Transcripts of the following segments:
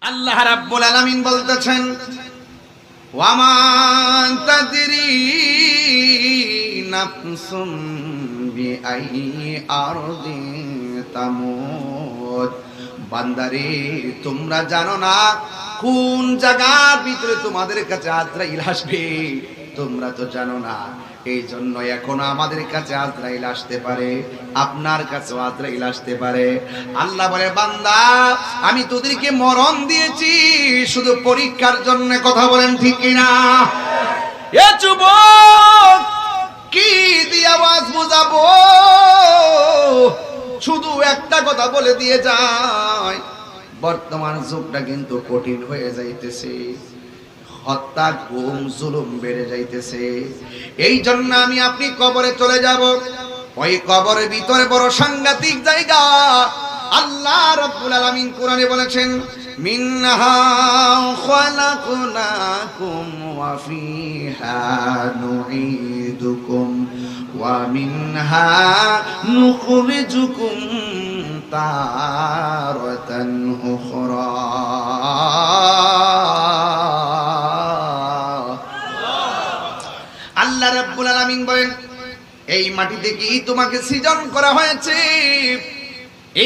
আল্লাহ রাব্বুল আলামিন বলতেছেন, ওয়ামা তাদরি নাফসুম বিআইয়ি আরদিন তামুত। বান্দারে, তোমরা জানো না কোন জায়গার ভিতরে তোমাদের কাছে আজরাইল আসবে, তোমরা তো জানো না। এই জন্য এখন আমাদের কাছে আজরাইল আসতে পারে, আপনার কাছে আজরাইল আসতে পারে। আল্লাহ বলে, বান্দা আমি তোদেরকে মরণ দিয়েছি শুধু পরীক্ষার জন্য। কথা বলেন ঠিক কিনা? এ যুবক, কি দিয়ে আওয়াজ বুঝাবো? শুধু একটা কথা বলে দিয়ে যায়, বর্তমান যুগটা কিন্তু কঠিন হয়ে যাইতেছে, হত্যা গুম জুলুম বেড়ে যাইতেছে। এই জন্য আমি আপনি কবরে চলে যাব। ওই কবরের ভিতরে বড় সাংঘাতিক জায়গা। আল্লাহ রাব্বুল আলামিন কোরআনে বলেছেন, মিনহা খালাকনাকুম ওয়া ফিহা নুঈদুকুম ওয়া মিনহা নুখরিজুকুম তারাতান উখরা। আল্লাহ রাব্বুল আলামিন বলেন, এই মাটি থেকেই তোমাকে সৃজন করা হয়েছে,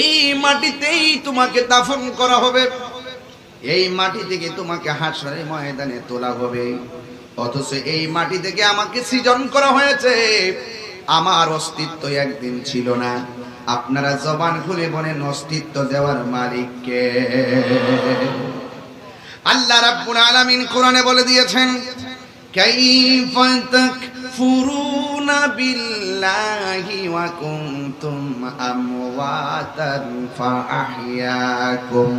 এই মাটিতেই তোমাকে দাফন করা হবে, এই মাটি থেকে তোমাকে হাশরের ময়দানে তোলা হবে। অথচ এই মাটি থেকে আমাকে সৃজন করা হয়েছে, আমার অস্তিত্ব একদিন ছিল না। আপনারা জবান খুলে বলেন, অস্তিত্ব দেওয়ার মালিক কে? আল্লাহ রাব্বুল আলামিন কোরআনে বলে দিয়েছেন, কাইফা তাকফুরুনা বিল্লাহি ওয়া কুনতুম আমওয়াতান ফাআহইয়াকুম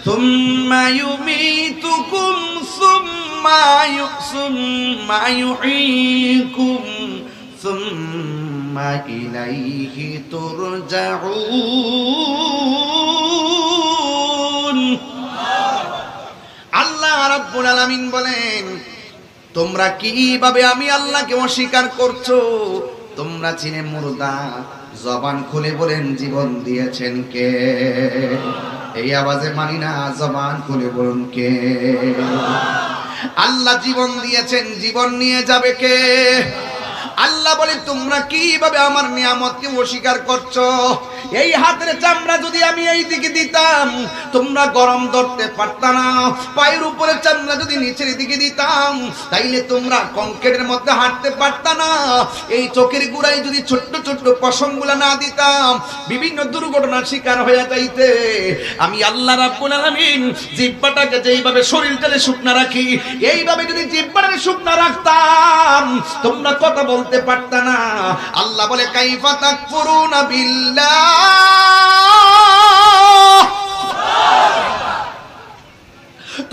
সুম্মা ইউমীতুকুম সুম্মা ইউহয়ীকুম সুম্মা ইলাইহি তুরজাউন। আল্লাহ রাব্বুল আলামিন বলেন, তোমরা কিভাবে আমি আল্লাহকে অস্বীকার করছো? তোমরা চিনে মুর্দা, জবান খুলে বলেন, জীবন দিয়েছেন কে? এই আওয়াজে মানি না, জবান খুলে বলুন কে? আল্লাহ জীবন দিয়েছেন, জীবন নিয়ে যাবে কে? আল্লাহ বলে, তোমরা কিভাবে আমার নিয়ামতকে অস্বীকার করছো? এই হাতের চামড়া যদি আমি এই দিকে দিতাম, তোমরা গরম ধরতে পারতা না। পায়ের উপরে চামড়া যদি নিচের দিকে দিতাম, তাইলে তোমরা কংক্রিটের মধ্যে হাঁটতে পারতা না। এই চোখের গোড়ায় যদি ছোট্ট ছোট্ট পশমগুলা না দিতাম, বিভিন্ন দুর্ঘটনার শিকার হয়ে যাইতে। আমি আল্লাহ রাব্বুল আলামিন জিহ্বাটাকে যেইভাবে শরীরটাকে শুকনা রাখি, এইভাবে যদি জিহ্বাটাকে শুকনা রাখতাম, তোমরা কথা বলতে পারতা না। আল্লাহ বলে, কাইফা তাকফুরুনা বিল্লাহ,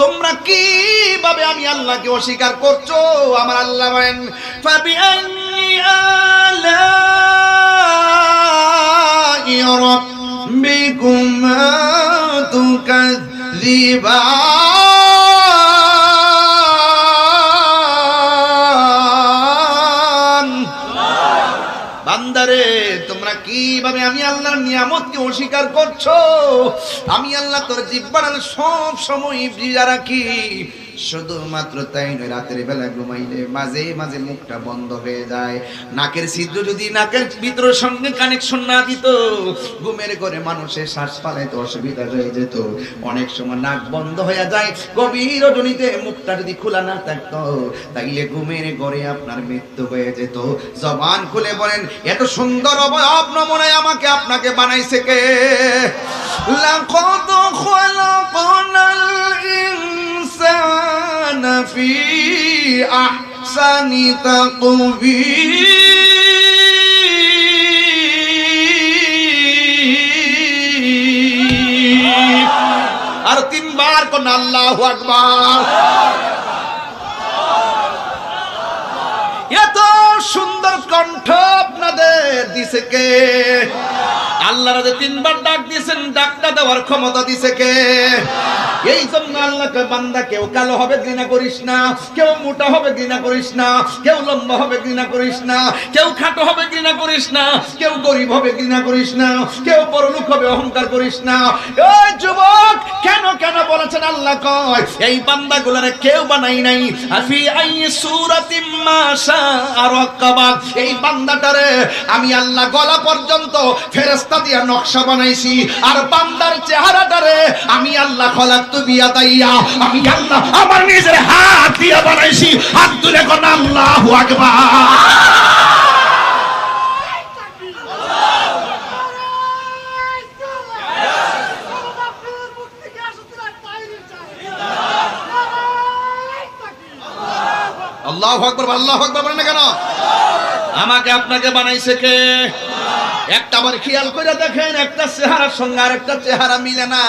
তোমরা কিভাবে আমি আল্লাহকে অস্বীকার করছো? আমার আল্লাহ বলেন, ফাবিআইয়ি আলাই রাব্বিকুমা তুকাযযিবান। বান্দারে, তোমরা কিভাবে আমি আল্লাহর নিয়ামতকে অস্বীকার করছো? আমি আল্লাহ তোর জিহ্বার সব সময় ভিজা রাখি। শুধুমাত্র তাই নয়, রাতের বেলা ঘুমাইলে মাঝে মাঝে মুখটা বন্ধ হয়ে যায়। নাকের ছিদ্র যদি নাকের ভিতরের সঙ্গে কানেকশন না দিত, ঘুমের ঘরে মানুষের শ্বাস ফালাইতে অসুবিধা হয়ে যেত। অনেক সময় নাক বন্ধ হয়ে যায়, গভীর রজনীতে মুখটা যদি খোলা না থাকতো, তাইলে ঘুমের ঘরে আপনার মৃত্যু হয়ে যেত। জবান খুলে বলেন, এত সুন্দর অবয়ব নমুনায় আমাকে আপনাকে বানাইছে কে? লাকাদ খালাকনাল ইনসানা ফি আহসানি তাকবীর। আর তিনবার কোন আল্লাহু আকবার। এত সুন্দর কণ্ঠ আপনাদের দিছে কে? আল্লাহর যে তিনবার ডাক দিয়েছেন, ডাকটা দেওয়ার ক্ষমতা দিছে কে? এই জন্য আল্লাহকে বান্দা, কেউ কালো হবে ঘৃণা করিস না, কেউ মোটা হবে ঘৃণা করিস না, কেউ লম্বা হবে ঘৃণা করিস না, কেউ খাটো হবে ঘৃণা করিস না, কেউ গরিব হবে ঘৃণা করিস না, কেউ বড়লোক হবে অহংকার করিস না। ওই যুবক, কেন কেন বলেছেন আল্লাহ কয় এই বান্দাগুলোরে কেউ বানাই নাই। আফি আই সূরাতিম মা শাআ রাকাবা, এই বান্দাটারে আমি আল্লাহ গলা পর্যন্ত ফেরেশতা দিয়া নকশা বানাইছি, আর বান্দার চেহারাটারে আমি আল্লাহ খলাকতু বিয়াদাইয়া, আমি আল্লাহ আমার নিজের হাত দিয়া বানাইছি। হাত তুলে কোন আল্লাহু আকবার। আল্লাহু আকবার, আল্লাহু আকবার বলেন না কেন? আমাকে আপনাকে বানাইছে কে? একটা বার খেয়াল করে দেখেন, একটা চেহারার সঙ্গে আরেকটা চেহারা মিলে না।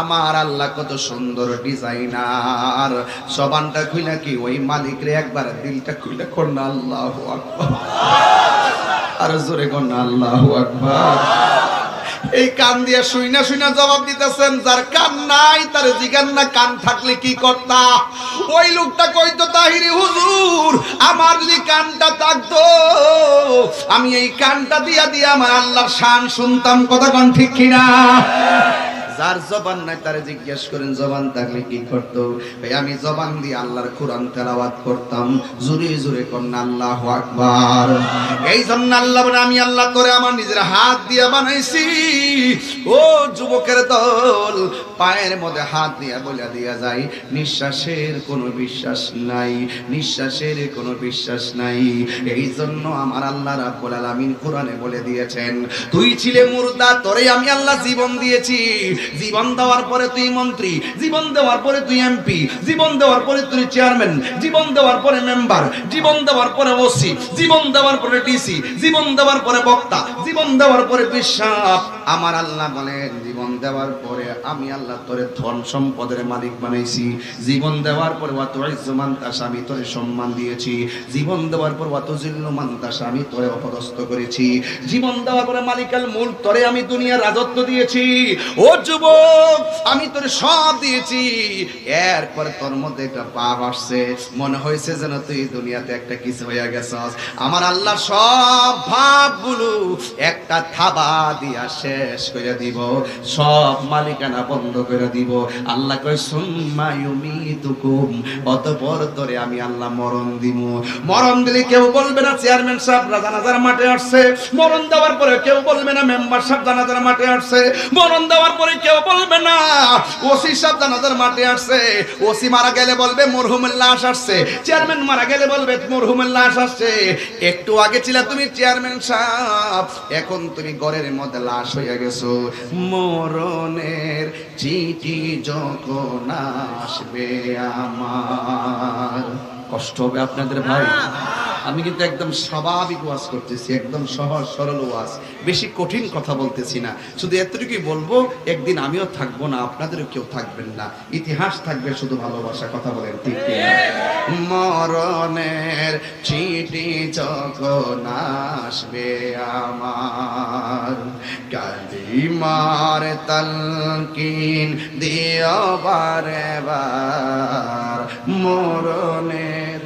আমার আল্লাহ কত সুন্দর ডিজাইনার। জবানটা খুইলা কি ওই মালিক রে একবার দিলটা খুইলা কোন আল্লাহু আকবার, আর জোরে কোন আল্লাহু আকবার। এই কান দিয়ে শুইনা শুইনা জবাব দিতেছেন, যার কান নাই তার জিগান না কান থাকলে কি করতা? ওই লোকটা কইতো, তাহিরি হুজুর আমার যদি কানটা থাকতো আমি এই কানটা দিয়া দিয়া আমার আল্লাহর শান শুনতাম। কথা কোন ঠিক কিনা? যার জবান নাই তারে জিজ্ঞেস করেন জবান থাকলে কি করতো? ভাই আমি জবান দিয়ে আল্লাহর কোরআন তেলাওয়াত করতাম। জোরে জোরে কোন আল্লাহু আকবার। এই জন্য আল্লাহ বলে আমি আল্লাহ তোরে আমার নিজের হাত দিয়ে বানাইছি। ও যুবকের দল, পায়ের মধ্যে হাত দিয়া বলে দিয়া যায় নিঃশ্বাসের কোনো বিশ্বাস নাই, নিঃশ্বাসের কোনো বিশ্বাস নাই। এই জন্য আমার আল্লাহ রাব্বুল আলামিন কোরআনে বলে দিয়েছেন, তুই ছিলে মুর্দা, তোরে আমি আল্লাহ জীবন দিয়েছি। জীবন দেওয়ার পরে তুই মন্ত্রী, জীবন দেওয়ার পরে তুই এমপি, জীবন দেওয়ার পরে তুই চেয়ারম্যান, জীবন দেওয়ার পরে মেম্বার, জীবন দেওয়ার পরে ওসি, জীবন দেওয়ার পরে ডিসি, জীবন দেওয়ার পরে বক্তা, জীবন দেওয়ার পরে বিশ্বাস। আমার আল্লাহ বলেন জীবন দেওয়ার পরে আমি আল্লাহ তোরে ধন সম্পদের মালিক বানাইছি। জীবন দেওয়ার পরে ওয়া তুইজ্জু মান তাশা, আমি তোরে সম্মান দিয়েছি। জীবন দেওয়ার পর ওয়া তুযিল্লু মান তাশা, আমি তোরে অপদস্থ করেছি। জীবন দেওয়ার পরে মালিকাল মুলক, তোরে আমি দুনিয়ার রাজত্ব দিয়েছি। ও যুবক, আমি তোরে সব দিয়েছি। এরপর তোর মধ্যে একটা পাপ আসছে, মনে হয়েছে যেন তুই দুনিয়াতে একটা কিছু হয়ে গেছস। আমার আল্লাহ সব ভাবগুলো একটা থাবা দিয়া শেষ করে দিব, সব মালিকানা বন্ধ করে দিব। আল্লাহ কয় সুম্মা ইউমিতুকুম, অতঃপর তোরে আমি আল্লাহ মরণ দিব। মরণ দিলে কেউ বলবে না চেয়ারম্যান সাহেব জানাজার মাঠে আসছে। মরণ দেওয়ার পরে কেউ বলবে না মেম্বার সাহেব জানাজার মাঠে আসছে। মরণ দেওয়ার পরে কেউ বলবে না ওসি সাহেব জানাজার মাঠে আসছে। ওসি মারা গেলে বলবে মরহুমের লাশ আসছে, চেয়ারম্যান মারা গেলে বলবে মরহুমের লাশ আসছে। একটু আগে ছিল তুমি চেয়ারম্যান সাহেব, এখন তুমি ঘরের মধ্যে লাশ হয়ে গেছো। মরণের চিঠি যখন আসবে আমার, কষ্ট হবে আপনাদের ভাই। আমি কিন্তু একদম স্বাভাবিক ওয়াজ করতেছি, একদম সহজ সরল ওয়াজ, বেশি কঠিন কথা বলতেছি না। শুধু এতটুকুই বলবো, একদিন আমিও থাকবো না, আপনাদেরও কেউ থাকবেন না, ইতিহাস থাকবে শুধু ভালোবাসা। কথা বলেন ঠিক কিনা? মরণের চিঠি যখন আসবে আমার, কালিমার তালকিন দিও বারে বার। মরণের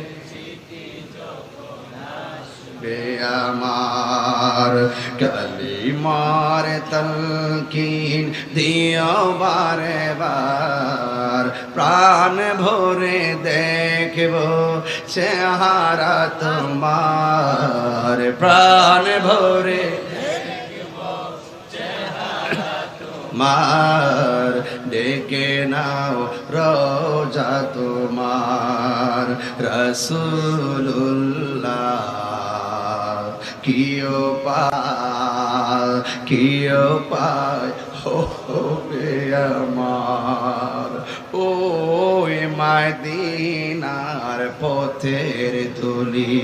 আমার, কালিমার তালকিন দিও বারে বার। প্রাণ ভরে দেখব চেহারা তোমার, প্রাণ ভরে মার, ডেকে নাও রোজা তোমার। রাসূলুল্লাহ কিও পায় হবে আমার, ওই মদিনার পথের ধুলি।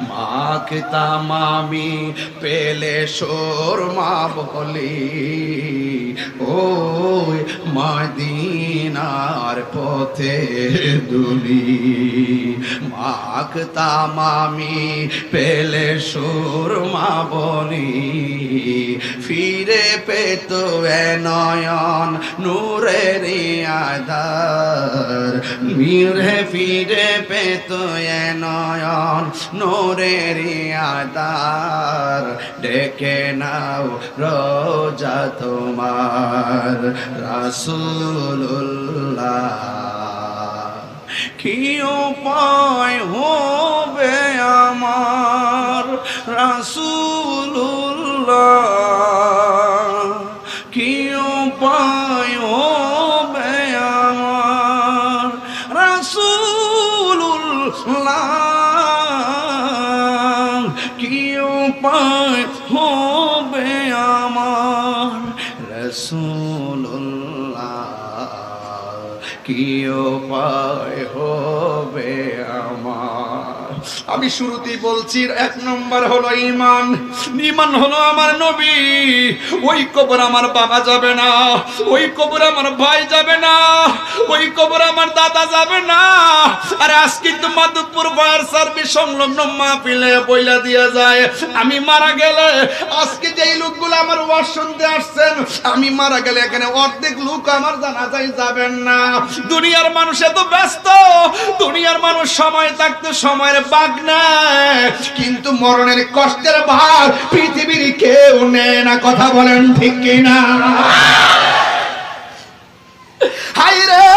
মাখতাম আমি পেলে সুরমা বলি, ওই মদিনার পথের ধুলি। মাখতাম আমি পেলে সুরমা বনি, ফিরে পেত এ নয়ন নূরের আধার, মিরে ফিরে পেত এ নয়ন নূরের আধার, ডেকে নাও রোজা তোমার রাসূলুল্লাহ। কি উপায় হবে আমার রাসূলুল্লাহ, কি উপায় হবে আমার রাসূলুল্লাহ, কি উপায় হবে আমার রাসূলুল্লাহ, কি উপায় হবে আমার। আমি শুরুতেই বলছি, এক নম্বর হলো ঈমান। ঈমান হলো আমার নবী। ওই কবর আমার বাবা যাবে না, ওই কবর আমার ভাই যাবে না, ওই কবর আমার দাদা যাবে না। আর আজকে তো মাধবপুর ফায়ার সার্ভিস সংলগ্ন মাহফিলে বইলা দিয়া যায়, আমি মারা গেলে আজকে যেই লোকগুলো আমার ওয়াজ শুনতে আসছেন, আমি মারা গেলে এখানে অর্ধেক লোক আমার জানাজায় যাবেন না। দুনিয়ার মানুষ এত ব্যস্ত, দুনিয়ার মানুষ সময় থাকতে সময়ের বাগ নেয়, কিন্তু মরণের কষ্টের ভাগ পৃথিবীর কেউ নেয় না। কথা বলেন ঠিক কিনা? হায় রে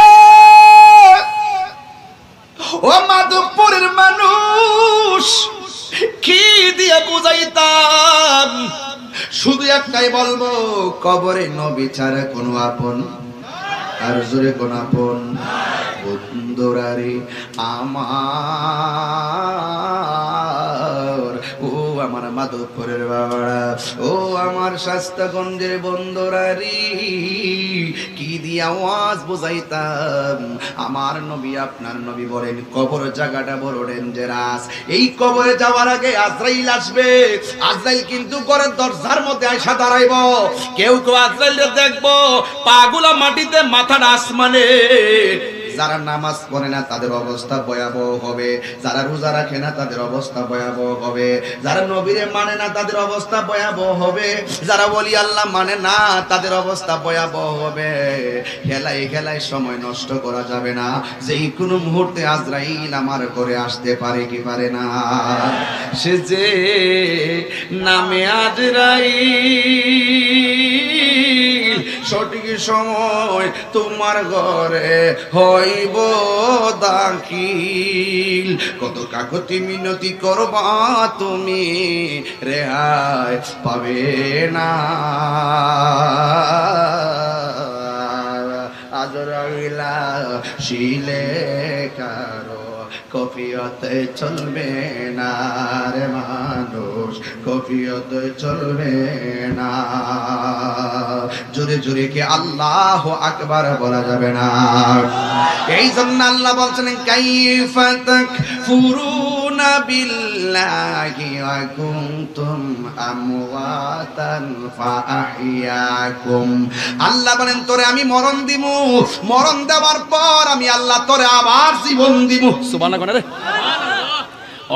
ও মাধবপুরের মানুষ, কি দিয়ে বুঝাইতাম? শুধু একটাই বলবো, কবরে নবী ছাড়া কোনো আপন, আর জোরে কোন আপন বন্ধুরারে আমার, ও আমার মাধবপুরের বাবারা, ও আমার শাস্তাগঞ্জের বন্ধুরারি, কি দিয়া আওয়াজ বুঝাইতাম? আমার নবী, আপনার নবী বলেন কবর জায়গাটা বড় ডেঞ্জারাস। এই কবরে যাওয়ার আগে আজরাইল আসবে। আজরাইল কিন্তু ঘরের দরজার মধ্যে আয়সা দাঁড়াইব। কেউ কেউ আজরাইলকে দেখবো পাগুলা মাটিতে, মাথাটা আসমানে। যারা নামাজ পড়ে না তাদের অবস্থা ভয়াবহ হবে, যারা রোজা রাখে না তাদের অবস্থা ভয়াবহ হবে, যারা নবীরে মানে না তাদের অবস্থা ভয়াবহ হবে, যারা ওলি আল্লাহ মানে না তাদের অবস্থা ভয়াবহ হবে। খেলায় খেলায় সময় নষ্ট করা যাবে না। যেই কোনো মুহূর্তে আজরাইল আমার করে আসতে পারে কি পারে না? সে যে নামে আজরাইল, সঠিক সময় তোমার ঘরে হইব দাখিল। কত কাকতি মিনতি করবা তুমি, রেহাই পাবে না। আজরাইলা শিলে কারো কফিয়তে চলবে না রে মানুষ, কফিয়তে চলবে না। জোরে জোরে কে আল্লাহ আকবার বলা যাবে না। এই জন্য আল্লাহ বলছেন, কাইফা তাকফুরুনা বিল্লাহি ওয়া কুনতুম আমওয়াতান ফাআহইয়াকুম। আল্লাহ বলেন, তোরে আমি মরণ দিমু, মরণ দেওয়ার পর আমি আল্লাহ তোরে আবার জীবন দিমু। সুবহানাল্লাহ।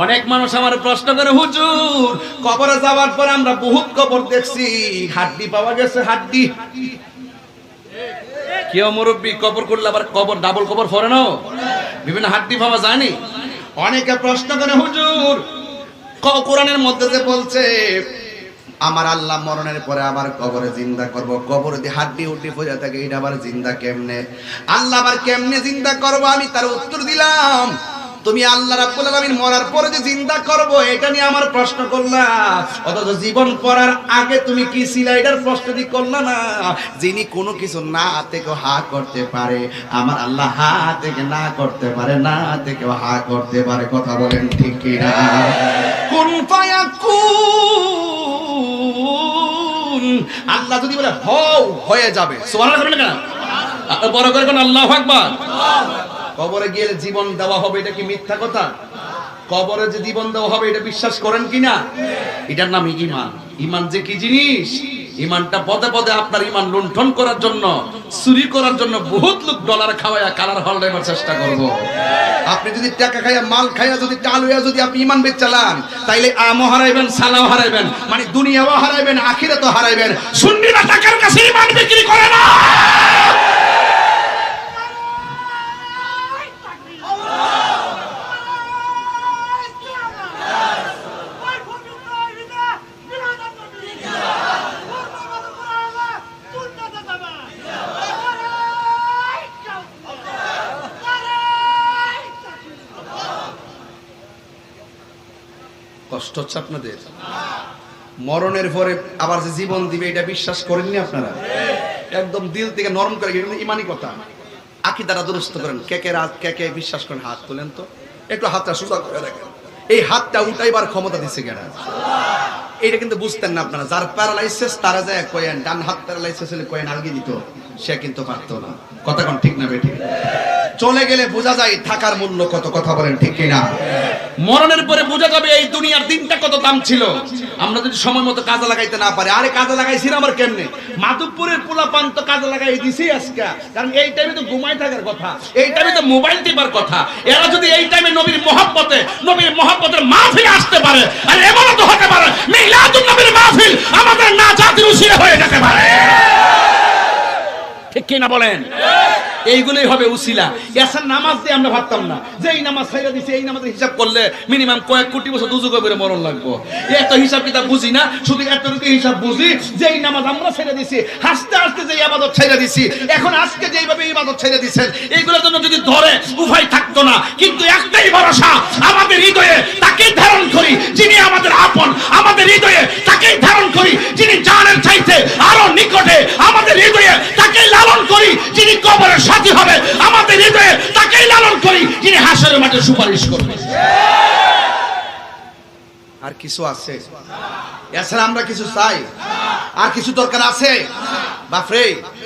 অনেক মানুষ আমার প্রশ্ন করে, হুজুর কবরে যাওয়ার পর আমরা বহুত কবর দেখছি, হাড্ডি পাওয়া গেছে, হাড্ডি। কেউ মুরব্বী কবর করলে আবার কবর ডাবল কবর ফরে না, বিভিন্ন হাড্ডি পাওয়া যায়নি। অনেকে প্রশ্ন করে, হুজুর কোরআনের মধ্যে যে বলছে আমার আল্লাহ মরণের পরে আবার কবরে জিন্দা করব, কবরে দিয়ে হাড্ডি উড্ডি পড়ে থাকে, এটা আবার জিন্দা কেমনে? আল্লাহ আবার কেমনে জিন্দা করবো? আমি তার উত্তর দিলাম, তুমি আল্লাহ রাব্বুল আলামিন মরার পরে যে জিন্দা করব এটা নিয়ে আমার প্রশ্ন করলা, অথচ জীবন পড়ার আগে তুমি কি ছিলা এটার প্রশ্ন দি করলা না। যিনি কোনো কিছু না থেকে হা করতে পারে, আমার আল্লাহ হা থেকে না করতে পারে, না থেকে হা করতে পারে। কথা বলেন ঠিক কি না? কুন ফায়াকুন, আল্লাহ যদি বলে হও, হয়ে যাবে। সুবহানাল্লাহ বলেন না, বড় করে কোন আল্লাহু আকবার। কবরে গিয়ে জীবন দেওয়া হবে, এটা কি মিথ্যা কথা? কবরে যে জীবন দেওয়া হবে এটা বিশ্বাস করেন কিনা? এটার নাম ঈমান। ঈমান যে কি জিনিস ইমানটা পদে পদে আপনার ইমান লুণ্ঠন করার জন্য, চুরি করার জন্য বহুত লোক ডলার খাওয়ায়া কালার হল্টাইবার চেষ্টা করব। আপনি যদি টাকা খাইয়া, মাল খাইয়া, যদি টাল হইয়া যদি আপনি ইমান বেচালান, তাইলে আমও হারাইবেন, সালাও হারাইবেন, মানে দুনিয়াও হারাইবেন, আখিরাতও হারাইবেন। সুন্নিরা টাকার কাছে ইমান বিক্রি করে না। কষ্ট হচ্ছে আপনাদের? মরণের পরে আবার যে জীবন দিবে এটা বিশ্বাস করেননি আপনারা? একদম দিল থেকে নরম করে গেলেন। ইমানি কথা, আকীদাটা দুরুস্ত করেন। কে কে বিশ্বাস করেন হাত তোলেন তো, একটু হাতটা সোজা করে রাখেন। এই হাতটা উঠাইবার ক্ষমতা দিচ্ছে কেনা? এটা কিন্তু বুঝতেন না আপনারা। যার প্যারালাইসিস তারা যায় কয়েন, ডান হাত প্যারালাইসিস হলে কয়েন আলগি দিত, সে কিন্তু পারতো না। কথা কোন ঠিক না বেঠিক? চলে গেলে বোঝা যায় থাকার মূল্য কত। কথা বলেন ঠিক কিনা? মরণের পরে বোঝা যাবে এই দুনিয়ার দিনটা কত দাম ছিল। আমরা যদি সময় মতো কাজে লাগাইতে না পারি, আরে কাজে লাগাইছিলাম আবার কেমনে? মাধবপুরের পোলাপান তো কাজে লাগাই দিছি আজকে, কারণ এই টাইমে তো ঘুমাই থাকার কথা, এই টাইমে তো মোবাইল টিপার কথা। এরা যদি এই টাইমে নবীর মহব্বতের মাহফিলে আসতে পারে, আর এমনও তো হতে পারে মিলাদুন নবীর মাহফিল আমাদের নাজাতের উসিলা হয়ে যেতে পারে। ঠিক কিনা বলেন? এইগুলোই হবে উসিলা। এসার নামাজ দিয়ে আমরা ভাবতাম না যে এই নামাজ ছাইরা দিছি, এই নামাজের হিসাব করলে মিনিমাম কয়েক কোটি বছর দুজুগে করে মরণ লাগবো। এত হিসাব কিতাব বুঝি না, শুধু এতটুকু হিসাব বুঝি যে এই নামাজ আমরা ছেড়ে দিছি, হাসতে হাসতে যে ইবাদত ছেড়ে দিছি, এখন আজকে যেইভাবে ইবাদত ছেড়ে দিছেন, এইগুলোর জন্য যদি ধরে উভয় থাকতো না। কিন্তু একটাই ভরসা, আমাদের হৃদয়ে তাকেই ধারণ করি যিনি আমাদের আপন, আমাদের হৃদয়ে তাকেই ধারণ করি যিনি জানের চাইতে আরো নিকটে, আমাদের হৃদয়ে তাকেই লালন করি যিনি কবরের সাথী হবে, আমাদের হৃদয়ে তাকেই লালন করি যিনি হাসরের মাঠে সুপারিশ করবে। আর কিছু আছে? এছাড়া আমরা কিছু চাই? আর কিছু দরকার আছে? বাপরে,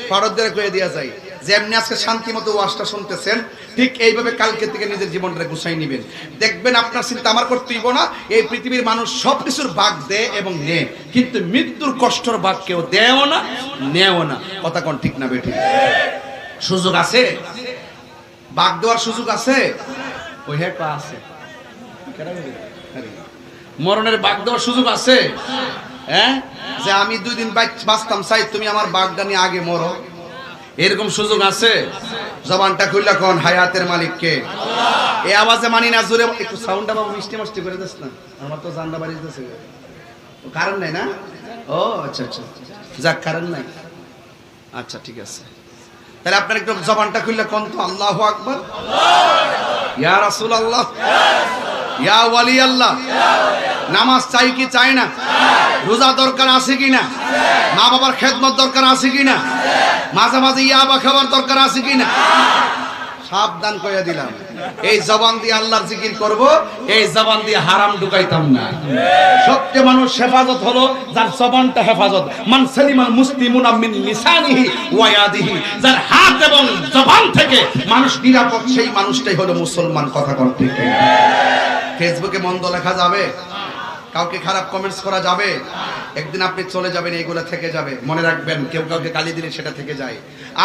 ফরজদের কয়ে দিয়া যায় যেমনি আজকে শান্তি মতো ওয়াজটা শুনতেছেন, ঠিক এইভাবে কালকে থেকে নিজের জীবনটা গুছাই নেবেন। দেখবেন আপনার চিন্তা আমার করতে হইব না। এই পৃথিবীর মানুষ সবকিছুর ভাগ দেয় এবং নেয়, কিন্তু মৃত্যুর কষ্টর ভাগ কেউ দেয়ও না, নেও না। কথা কোন ঠিক না বেঠিক? সুযোগ আছে, ভাগ দেওয়ার সুযোগ আছে। ওই হ্যাঁ আছে, মরণের ভাগ দেওয়ার সুযোগ আছে। হ্যাঁ, যে আমি 2 দিন বাঁচতাম চাই, তুমি আমার ভাগটা নিয়ে আগে মরো, এরকম সুযোগ আছে? জবানটা খুললা কোন হায়াতের মালিককে? এই আওয়াজে মানি না, জোরে একটু সাউন্ডটা বাবু মিষ্টি মিষ্টি করে দিস না, আমার তো জানলা বাড়ি দিতেছে। কারণ নাই না? ও আচ্ছা আচ্ছা, যাক কারণ নাই, আচ্ছা ঠিক আছে। তাহলে আপনার একটু জবানটা খুললে কোন তো আল্লাহু আকবার, ইয়া রাসূলুল্লাহ, ইয়া ওয়ালি আল্লাহ। নামাজ চাই কি চাই না? রোজা দরকার আছে কিনা? মা বাবার খেদমত দরকার আছে কিনা? মাঝে মাঝে ইয়াবা খাবার দরকার আছে কিনা? সাবধান কইয়া দিলাম, এই জবান দিয়ে আল্লাহর জিকির করব, এই জবান দিয়ে হারাম ঢুকাইতাম না। সত্যি মানুষ হেফাজত হলো যার জবানটা হেফাজত। মান সালিমাল মুসলিমুনা মিন লিসানিহি ওয়া ইয়াদিহি, যার হাত এবং জবান থেকে মানুষ নিরাপদ, সেই মানুষটাই হলো মুসলমান। কথা বলতে ঠিক না? ফেসবুকে মন্দ লেখা যাবে, কাউকে খারাপ কমেন্টস করা যাবে, একদিন আপনি চলে যাবেন, এইগুলো থেকে যাবে। মনে রাখবেন, কেউ কাউকে গালি দিলে সেটা থেকে যায়।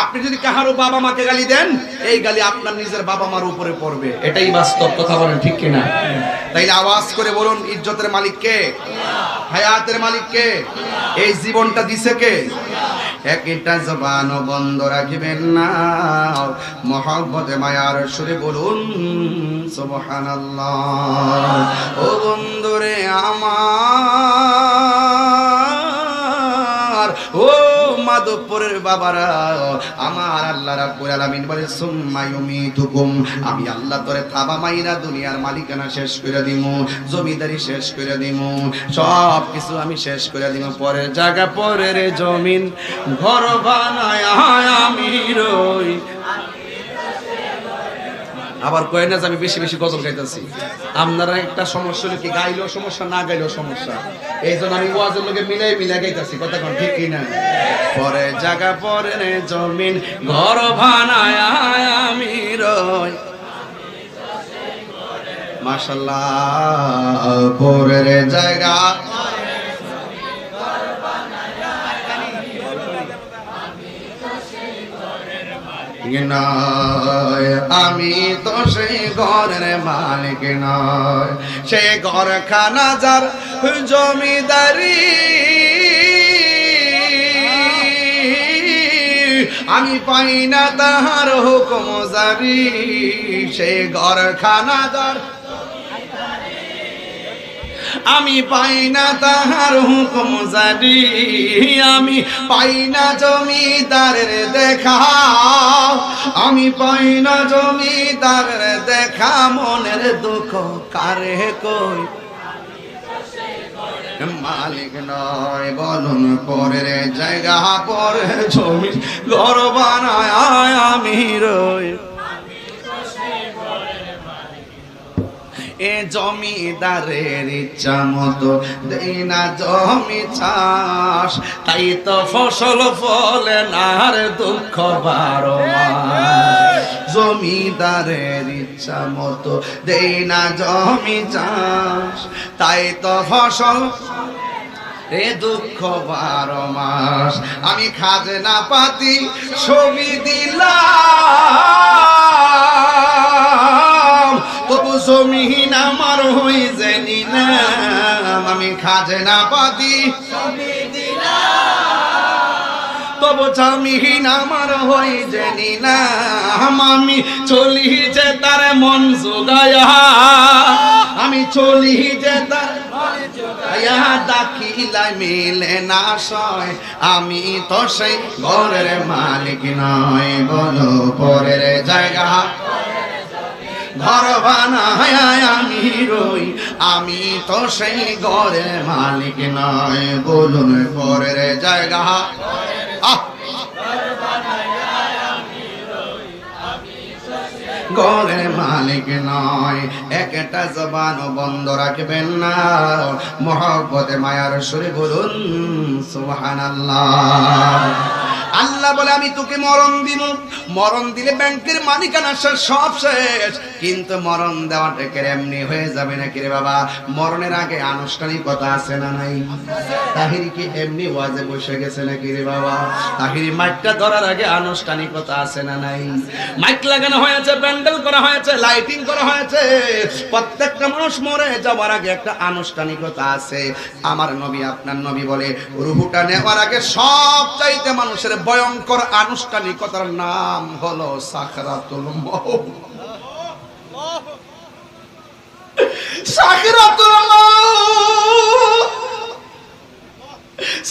আপনি যদি কাহারও বাবা মাকে গালি দেন, এই গালি আপনার নিজের বাবা মার উপরে পড়বে, এটাই বাস্তব। কথা বলেন ঠিক কিনা? তাইলে আওয়াজ করে বলুন, ইজ্জতের মালিক কে? হায়াতের মালিক কে? এই জীবনটা দিছে কে? একটা জবানও বন্ধ রাখবেন না, মহব্বতে মায়ার সুরে বলুন সুবহানাল্লাহ। ও বন্ধুরে আমার, ও মাধবপুরের বাবারা, আমার আল্লাহ রাব্বুল আলামিন বলে সুম্মা ইউমিতুকুম, আমি আল্লাহ তোরে থাবা মাইরা দুনিয়ার মালিকানা শেষ করে দিমু, জমিদারি শেষ করে দিমু, সব কিছু আমি শেষ করে দিমু। পরের জায়গা পরের জমিন ঘর বানায় আমি রই। আবার কয় না যে আমি বেশি বেশি গজল গাইতেছি। আপনারা একটা সমস্যা হলে কি গাইলেও সমস্যা, না গাইলেও সমস্যা, এই জন্য আমি ওয়াজের লোকে মিলাই মিলাই গাইতেছি। কথা কোন ঠিক কিনা? পরে জায়গা পরে জমিন ঘর বানায় আমি রই। মাশাআল্লাহ, পরের জায়গা নয়, আমি তো সেই ঘরের মালিক নয়। সে ঘরখানা যার জমিদারি, আমি পাই না তাহার হুকুম জারি। সে ঘরখানা যার, আমি পাই না তাহার হুকুম জারি। আমি পাই না জমিদারের দেখা, আমি পাই না জমিদারের দেখা। মনের দুঃখ কারে কই, মালিক নয় বলুন পরের জায়গা পরে জমি ঘর বানায় আমি রই। এ জমিদারের ইচ্ছা মতো দেই না জমি চাষ, তাই তো ফসল ফলে না রে দুঃখ 12 মাস। জমিদারের ইচ্ছা মতো দেই না জমি চাষ, তাই তো ফসল এ দুঃখ 12 মাস। আমি খাজনা পাতি ছবি দিলাম, তবু জমিন আমার হই জানি না। আমি খাজনা পাতি ছবি দিলাম, তবু জমিন আমার হই জানি না। আমি চলি যে তার মন জোগায়া, আমি চলি যে তার দাখিলায় মিলে না সয়। আমি তো সেই ঘরের মালিক নয়, বলো পরের জায়গা ঘর বানায় আমি রই। আমি তো সেই ঘরের মালিক নয়, বলুন পরের জায়গা ঘরের মালিক নয়। একটা জবান বন্ধ রাখবেন না, মহব্বতে মায়ার সুরে বলুন সুবহানাল্লাহ। আল্লাহ বলে আমি তোকে মরণ দিব, মরণ দিলে ব্যাংকের মালিকানা সব শেষ, কিন্তু মরণ দেওয়াটা এমনি হয়ে যাবে নাকি রে বাবা? মরণের আগে আনুষ্ঠানিকতা আছে না নাই? তাহিরি কি এমনি ওয়াজে বসে গেছে নাকি রে বাবা? তাহিরি মাইকটা ধরার আগে আনুষ্ঠানিকতা আছে না নাই? মাইক লাগানো হয়েছে, প্যান্ডেল করা হয়েছে, লাইটিং করা হয়েছে। প্রত্যেকটা মানুষ মরে যাওয়ার আগে একটা আনুষ্ঠানিকতা আছে। আমার নবী আপনার নবী বলে রূহটা নেওয়ার আগে সব চাইতে মানুষের ভয়ঙ্কর আনুষ্ঠানিকতার নাম হলো সাকরাতুল মউত। সাকরাতুল মউত,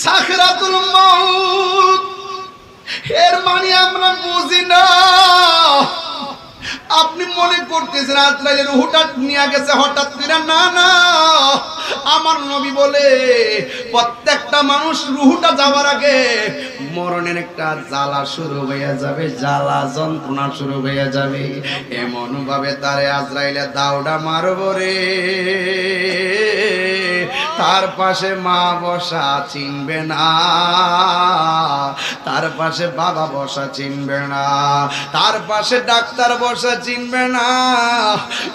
সাকরাতুল মউত এর মানে আমরা বুঝি না। আপনি মনে করতেছেন আজরাইলের রূহটা নিয়ে গেছে হঠাৎ করে, না না। আমার নবী বলে প্রত্যেকটা মানুষ রূহটা যাওয়ার আগে মরণের একটা জ্বালা শুরু হয়ে যাবে, জ্বালা যন্ত্রণা শুরু হয়ে যাবে। এমন ভাবে তারে আজরাইলে দাউডা মারব রে, তার পাশে মা বসা চিনবে না, তার পাশে বাবা বসা চিনবে না, তার পাশে ডাক্তার বসা চিনবে না।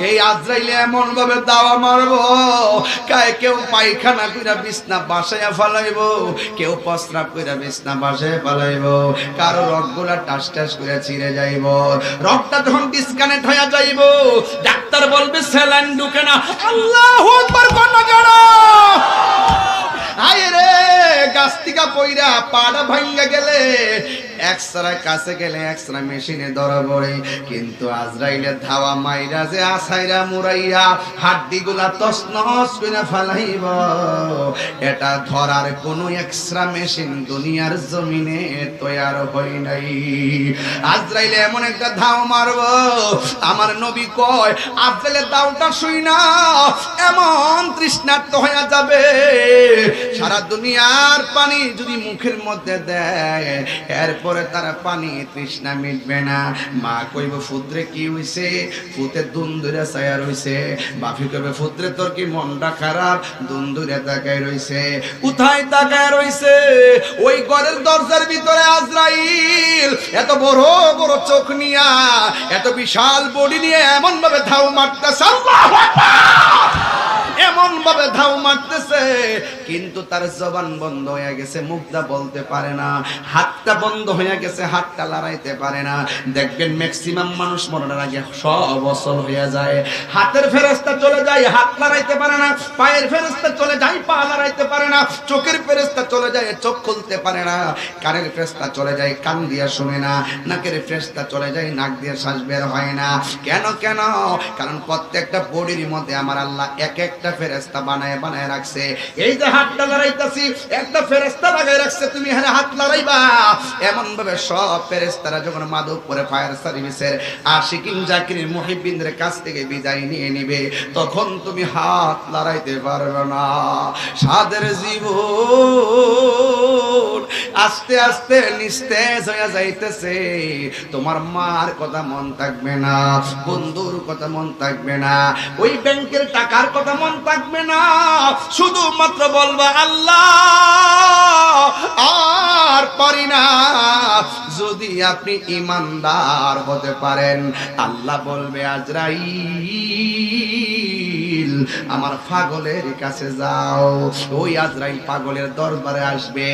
এই আজরাইলে এমন ভাবে দাওয়া মারবো, কেউ পায়খানা কইরা বিছনা বাসায় ফালাইব, কেউ প্রস্রাব কইরা বিছনা বাসায় ফালাইব, কারো রগগুলা টাস টাস করে ছিঁড়ে যাইব। রগটা যখন ডিসকানেক্ট হয়ে যাইব, ডাক্তার বলবে স্যালাইন ঢুকে না। আল্লাহু আকবার কোন কেন? আয় রে গাছ থেকে পইরা পাড়া ভাঙ্গা গেলে এক্সরে কাছে গেলে এক্সরে মেশিনে ধরা পড়ে, কিন্তু আজরাইলের ধাওয়া মাইরা যে আসাইরা মুরাইয়া হাড্ডিগুলা তছনছ করে ফেলাইব, এটা ধরার কোনো এক্সরে মেশিন দুনিয়ার জমিনে তৈয়ার হয় নাই। আজরাইলে এমন একটা ধাও মারব, আমার নবী কয় আজরাইলের দাওটা শুই না এমন তৃষ্ণার্ত হয়ে যাবে, সারা দুনিয়ার পানি যদি মুখের মধ্যে দেয় এরপরে তারা পানি তৃষ্ণা মিটবে না। মা কইব ফুত্রে কি হইছে, ফুতে দুন্দুরে ছায়া রইছে। বাপি কইবে ফুত্রে তোর কি মনটা খারাপ, দুন্দুরে তাকায় রইছে। কোথায় তাকায় রইছে? ওই ঘরের দরজার ভিতরে আজরাইল এত বড় বড় চোখ নিয়া, এত বিশাল বডি নিয়ে এমন ভাবে ধাও মারতেছে। আল্লাহু আকবার! এমন ভাবে ধাও মারতেছে, কিন্তু তার জবান বন্ধ হয়ে গেছে, মুখটা বলতে পারে না, হাতটা বন্ধ হয়ে গেছে, হাতটা লড়াইতে পারে না। দেখবেন ম্যাক্সিমাম মানুষ মরণের আগে সব অচল হয়ে যায়। হাতের ফেরেশতা চলে যায়, হাত লড়াইতে পারে না। পায়ের ফেরেশতা চলে যায়, পা লড়াইতে পারে না। চোখের ফেরেশতা চলে যায়, চোখ খুলতে পারে না। কানের ফেরেশতা চলে যায়, কান দিয়ে শুনে না। নাকের ফেরেশতা চলে যায়, নাক দিয়ে শ্বাস বের হয় না। কেন? কারণ প্রত্যেকটা বডির মধ্যে আমার আল্লাহ এক একটা ফেরেশতা বানায় বানায় রাখছে। এই যে হাতটা লড়াইতাছি, একটা ফেরেশতা লাগাই রাখছে, তুমি এখানে হাত লড়াইবা। এমন ভাবে সব ফেরেশতারা যখন মাধবপুরে ফায়ার সার্ভিসের আশিকিন জাকিরিন মুহিব্বিনদের কাছ থেকে বিদায় নিয়ে নিবে, তখন তুমি হাত লড়াইতে পারবে না। সাদের জীবন আস্তে আস্তে নিস্তেজ হয়ে যাইতেছে। তোমার মার কথা মন থাকবে না, বন্ধুর কথা মন থাকবে না, ওই ব্যাংকের টাকার কথা মন থাকবে না। শুধুমাত্র বলবা আল্লাহ আর পারি না। যদি আপনি ইমানদার হতে পারেন, আল্লাহ বলবে আজরাইল আমার পাগলের কাছে যাও। ওই আজরাইল পাগলের দরবারে আসবে,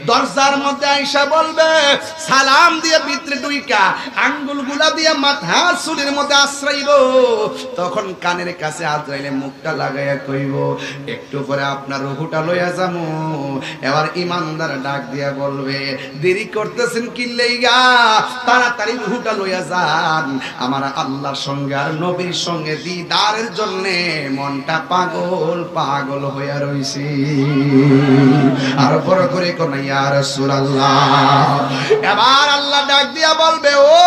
দরজার মধ্যে আয়েশা বলবে সালাম দিয়ে ভিতরে ঢুইকা আঙ্গুলগুলা দিয়ে মাথা চুলের মধ্যে আশ্রাইব। তখন কানের কাছে আজরাইলে মুখটা লাগাইয়া কইব, একটু পরে আপনার রুহুটা লইয়া যামু। এবার ইমানদার ডাক দিয়া বলবে, দেরি করতেছেন কি লাইগা? তাড়াতাড়ি রুহুটা লইয়া যান, আমার আল্লাহর সঙ্গে আর নবীর সঙ্গে দিদারের জন্য মনটা পাগল পাগল হইয়া রইছে। আর বড় করে কোন ইয়া রাসূলুল্লাহ। এবার আল্লাহ ডাক দিয়া বলবে, ও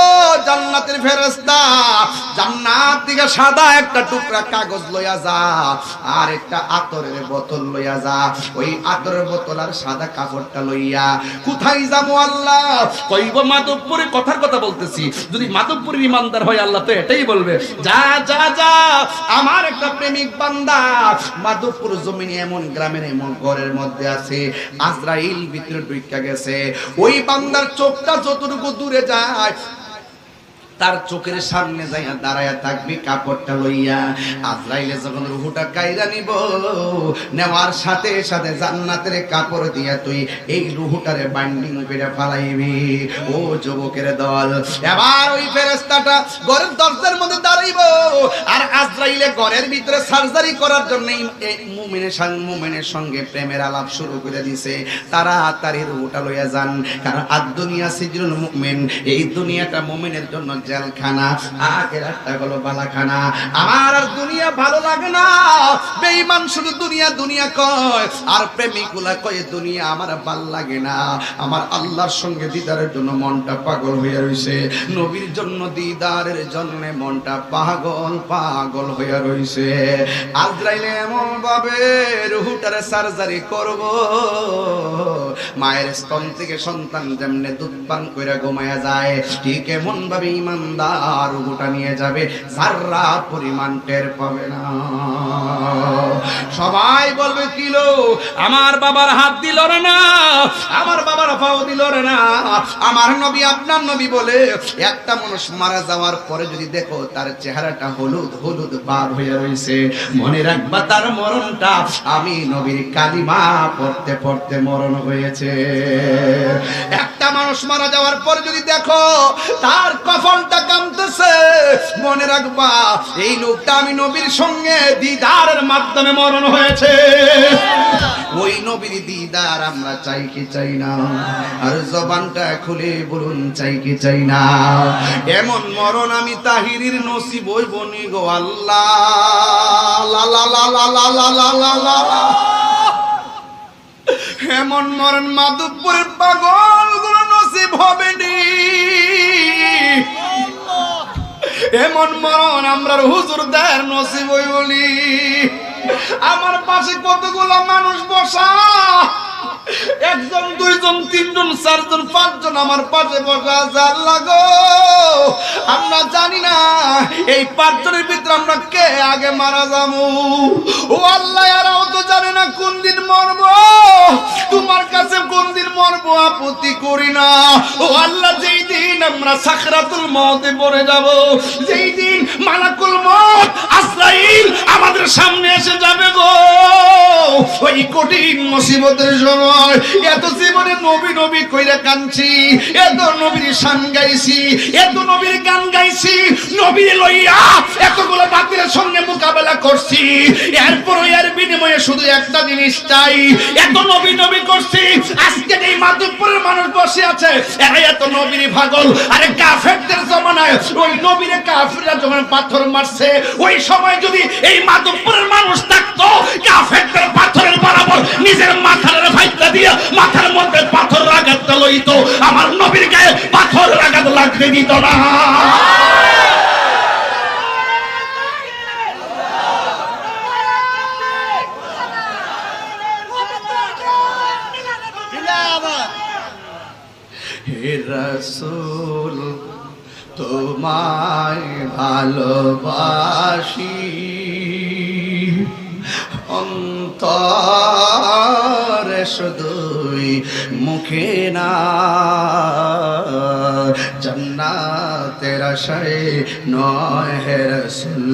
জান্নাতের ফেরেশতা, জান্নাত থেকে সাদা একটা টুকরা কাগজ লইয়া যা, আর একটা আতরের বোতল লইয়া যা। ওই আতরের বোতল আর সাদা কাপড়টা লইয়া কোথায় যাবো আল্লাহ? কইব মাধবপুরে। কথার কথা বলতেছি, যদি মাধবপুরের ইমানদার হয় আল্লাহ তো এটাই বলবে, যা যা যা আমার একটা প্রেমিক বান্দা মাধবপুর জমিনে এমন গ্রামের এমন ঘরের মধ্যে আছে, আজরাইল ভিতরে ঢুইকা গেছে। ওই বান্দার চোখটা যতটুকু দূরে যায়, তার চোখের সামনে যাইয়া দাঁড়ায়া থাকবি কাপড়টা লইয়া। আজরাইলে যখন রুহুটা কাইরা নিব, নেওয়ার সাথে সাথে জান্নাতের কাপড় দিয়া তুই এই রুহুটারে বাইন্ডিং করে ফালাইবি। ও যুবকের দল, এবার ওই ফেরেশতাটা ঘরের দরজার মধ্যে দাঁড়াইব, আর আজরাইলে ঘরের ভিতরে সার্জারি করার জন্য মুমিনের সঙ্গে প্রেমের আলাপ শুরু করে দিছে। তাড়াতাড়ি রুহুটা লইয়া যান, কারণ আদ-দুনিয়া সিজনুল মুমিন, এই দুনিয়াটা মুমিনের জন্য জেলখানা, আখিরাতটা হলো বালাখানা। আমার আর দুনিয়া ভালো লাগে না। বেঈমান শুধু দুনিয়া দুনিয়া কয়, আর প্রেমিকগুলা কয় দুনিয়া আমার ভাল লাগে না। আমার আল্লাহর সঙ্গে দিদারের জন্য মনটা পাগল হয়ে রইছে, নবীর জন্য দিদারের জন্য মনটা পাগল পাগল হয়ে রইছে। আজরাইলে এমন ভাবে রুহুটারে সার্জারি করব, মায়ের স্তন থেকে সন্তান যেমনে দুধ পান করে ঘুমায়া যায়, ঠিক এমন ভাবে ইমানদার রুহুটা নিয়ে যাবে, যারা পরিমাণ টের পাবে না। সবাই বলবে কিলো আমার বাবার হাত দিল রে না, আমার বাবার পাও দিল রে না। আমার নবী আপনার নবী বলে, একটা মানুষ মারা যাওয়ার পরে যদি দেখো তার চেহারাটা হলুদ হলুদ বার হয়ে রয়েছে, মনে রাখবা তার মরণটা আমি নবীর কালিমা পড়তে পড়তে মরণ হয়েছে। একটা মানুষ মারা যাওয়ার পরে যদি দেখো তার কফনটা কামতেছে, মনে রাখবা এই লোকটা আমি নবীর সঙ্গে দিদারের মাধ্যমে মরণ হয়েছে। ওই নবীর দিদার আমরা চাই কি চাই না? আর জবানটা খুলে বলুন, চাই কি চাই না? এমন মরণ আমি তাহিরির নসিব হইব নি গো আল্লাহ। লা লা লা লা লা লা লা লা লা। এমন মরণ মাধবপুরের পাগলগুলো নসিব হবে নি। এমন মরণ আমরা হুজুরদের নসিব হইবনি। আমার পাশে কতগুলো মানুষ বসা, একজন, দুইজন, তিনজন, চারজন, পাঁচজন আমার পাশে বসা আছে। আল্লাহ গো, আমরা জানি না এই পাঁচজনের ভিতরে আমরা কে আগে মারা যাবো। ও আল্লাহ, এরাও তো জানে না কোন দিন মরবো। তোমার কাছে কোন দিন মরবো আপত্তি করি না। ও আল্লাহ, যেই দিন আমরা সাকরাতুল মউতে পড়ে যাব, যেই দিন মালাকুল মউত আজরাইল আমাদের সামনে এসে যাবে গো, ওই কঠিন মুসিবতের সময় এত জীবনে নবী নবী কইরা কাঁদছি, এত নবীর শান গাইছি, এত নবীর গান গাইছি, নবীর লইয়া এতগুলো বাতিলের সঙ্গে মোকাবেলা করছি, এরপর এর বিনিময়ে শুধু একটা জিনিস চাই। এত নবী নবী করছি, আজকে এই মাধবপুরের মানুষ বসে আছে, এরা এত নবীর পাগল। আরে কাফেরদের জমানায় ওই নবীর কাফেররা যখন পাথর মারছে, ওই সময় যদি এই মাধবপুরের মানুষ থাকতো, কাফেরদের পাথরের বরাবর নিজের মাথার ফাইটটা দিয়ে মাথার মধ্যে পাথর আঘাত লইতো, আমার নবীর গায়ে পাথর আঘাত লাগতে দিত না। হে রাসূল, তোমায় ভালোবাসি, অন্তরে শুধুই মুখে না, জান্নাতের আশায় নয় হে রাসূল,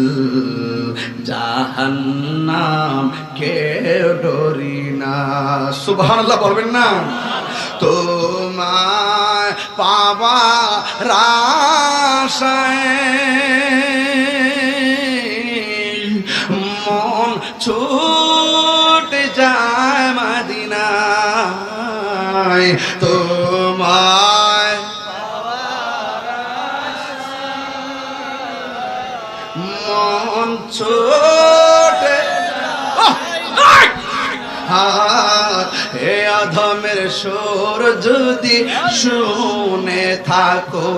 জাহান্নাম কেউ ডরি না। সুবহানাল্লাহ বলবেন না? তোমায় পাবার আশায় মন ছুটে যায় মদিনায়, তোমায় মন ছুটে হে আধমের সুর যদি শুনে থাকো,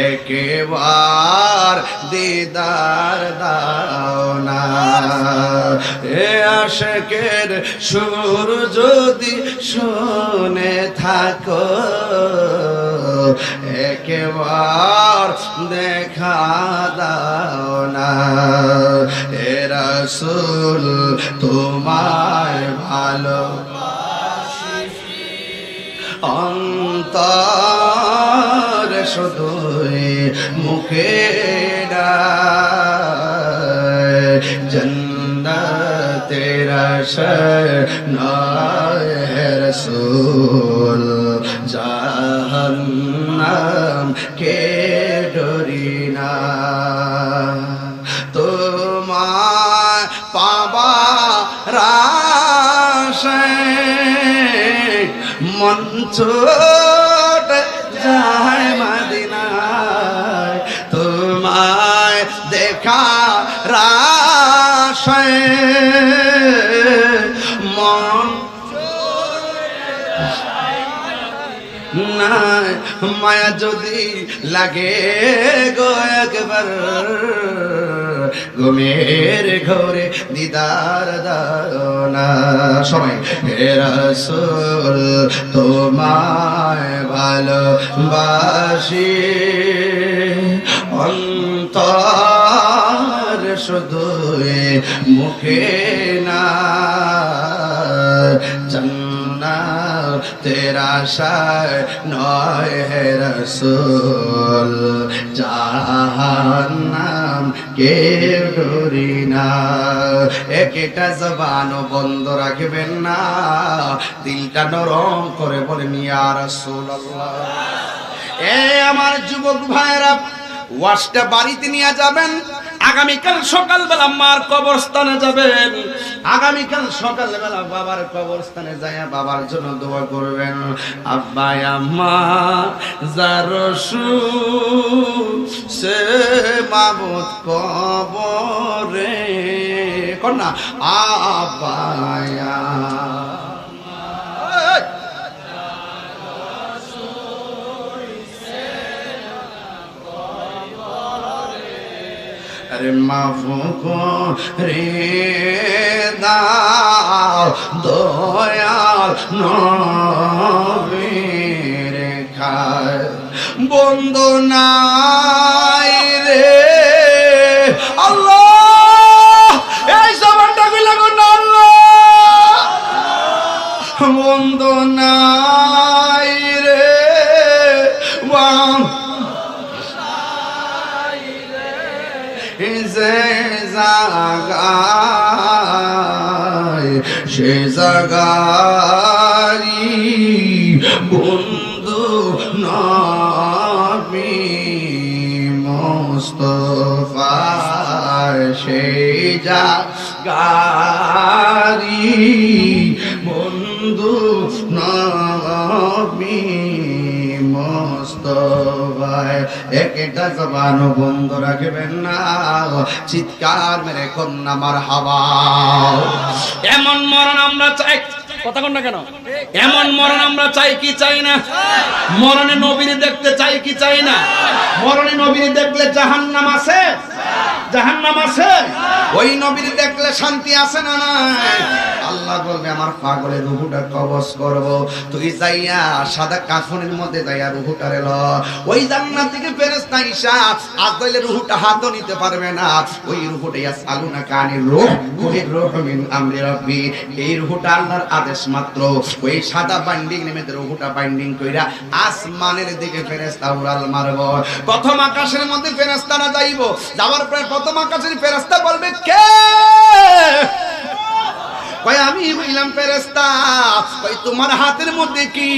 একেবার দিদার দাও না। হে আশিকের সুর যদি শুনে থাকো, একেবার দেখা দাও না। হে রাসূল, তোমায় ভালোবাসি, অন্তর শুধুই মুখে জান্নাতের আশায় নয় হে রাসূল, জাহান্নাম কে ডরি না। তোমায় পাবার আশায় মন ছুটে যায় মদিনায়, তোমায় দেখার আশায় মন না। মায়া যদি লাগে গো একবার, ঘুমের ঘরে দিদার দাও না। সবাই হে রাসূল, তোমায় ভালোবাসি, অন্তর শুধুই মুখে না, জান্নাতের আশায় নয় হে রাসূল, জাহান্নাম কেউ ডরি না। একটা জবান বন্ধ রাখবেন না, দিলটা নরম করে বলেন ইয়া রাসূলুল্লাহ। এ আমার যুবক ভাইরা, ওয়াজটা বাড়িতে নিয়ে যাবেন, আগামীকাল সকালবেলা মার কবরস্থানে যাবেন, আগামীকাল সকালবেলা বাবার কবরস্থানে যায় বাবার জন্য দোয়া করবেন। আব্বা আম্মা জারসু সে মাবুদ কবরে কন্যা আব্বা আরে মাফ করে দাও দয়াল নবীর খায় বন্ধু নাই রে আল্লাহ এই জবানটা কইলা গো না আল্লাহ বন্ধু নাই রে সে জাগারি বন্ধু নবী মুস্তাফা সে জাগারি বন্ধু নবী মুস্তাফায় একটা জবান বন্ধ রাখবেন না চিৎকার মেরে কন্যা মারহাবা এমন মরণ আমরা চাই কথা কোন না কেন এমন মরণ আমরা চাই কি চাই না মরণে নবীর দেখতে চাই কি চাই না মরণে নবীর দেখলে জাহান্নাম আছে জাহান্নাম আছে ওই নবীর দেখলে শান্তি আছে না নাই আল্লাহ বলবে আমার পাগলের রূহটা কবজ করব তুই যাইয়া সাদা কাফনের মধ্যে যাইয়া রূহটারে ল ওই জান্নাত থেকে ফেরেশতা ঈসা আজরাইলের রূহটা হাতও নিতে পারবে না ওই রূহটা ইয়াসালুনা কানির রূহ কুলির রূহ মিন আমরি রাব্বি এই রূহটা আল্লাহর আদেশ মাত্র ওই সাদা বাইন্ডিং নিমেতে রূহটা বাইন্ডিং কইরা আসমানের দিকে ফেরেশতা উড়াল মারব প্রথম আকাশের মধ্যে ফেরেশতারা যাইব যাওয়ার পর প্রথম আকাশের ফেরেশতা বলবে কে কই আমি হইলাম ফেরেশতা কই তোমার হাতের মধ্যে কি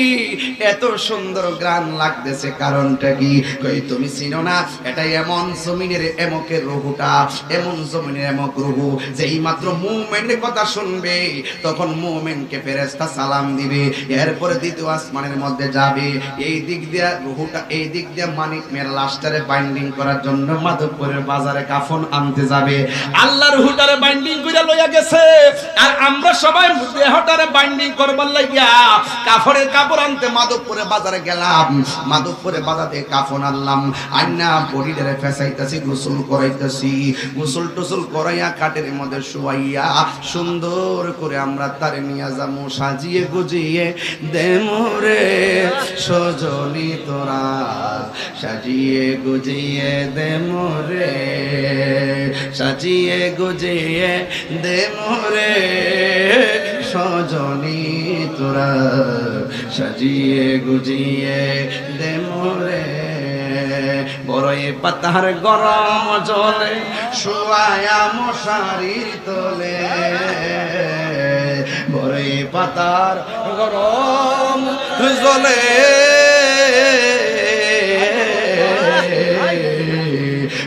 এত সুন্দর গ্রান লাগতেছে কারণটা কি কই তুমি চিনো না এটা এমন জমিনের এমকের রূহটা এমন জমিনের এমক রূহ যেই মাত্র মুমিনের কথা শুনবে তখন মুমিনকে ফেরেশতা সালাম দিবে এরপরে দ্বিতীয় আসমানের মধ্যে যাবে এই দিক দিয়ে রূহটা এই দিক দিয়ে মানিক মেয়ের লাশটারে বাইন্ডিং করার জন্য মাধবপুরের বাজারে কাফন আনতে যাবে আল্লাহ রূহটারে বাইন্ডিং কইরা লইয়া গেছে আর আমরা সবাই দেহটারে বাইন্ডিং করবার লাগিয়া কাফনের কাপড় আনতে মাধবপুরে বাজারে গেলাম মাধবপুরে বাজারে কাফন আনলাম আন্না বডিটারে ফেসাইতাছি গোসল করাইতাছি গোসল টোসল করাইয়া কাটের মধ্যে শুয়াইয়া সুন্দর করে আমরা তারে নিয়ে যাবো সাজিয়ে গুজিয়ে দেমরে সজনি তোরা সাজিয়ে গুজিয়ে দেমরে সাজিয়ে গুজিয়ে দেমরে সজনি তোরা সাজিয়ে গুজিয়ে দেমরে বড়ই পাতার গরম জলে শুয়ায়া মশারির তলে বড়ই পাতার গরম জলে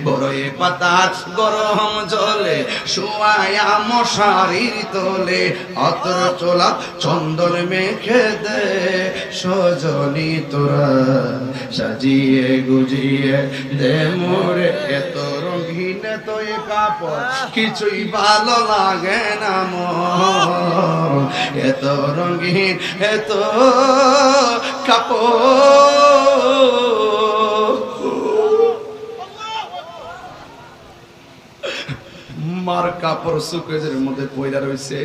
বড়ই পাতার গরম জলে শুয়ায়া মশারির তলে অতর চোলা চন্দন মেখে দে সজনি তোরা সাজিয়ে গুজিয়ে দে মোরে এত রঙিন তো এ কাপড় কিছুই ভালো লাগে না মোর এত রঙিন এত কাপড় মার কাপড় সুকেজের মধ্যে পয়লা রইছে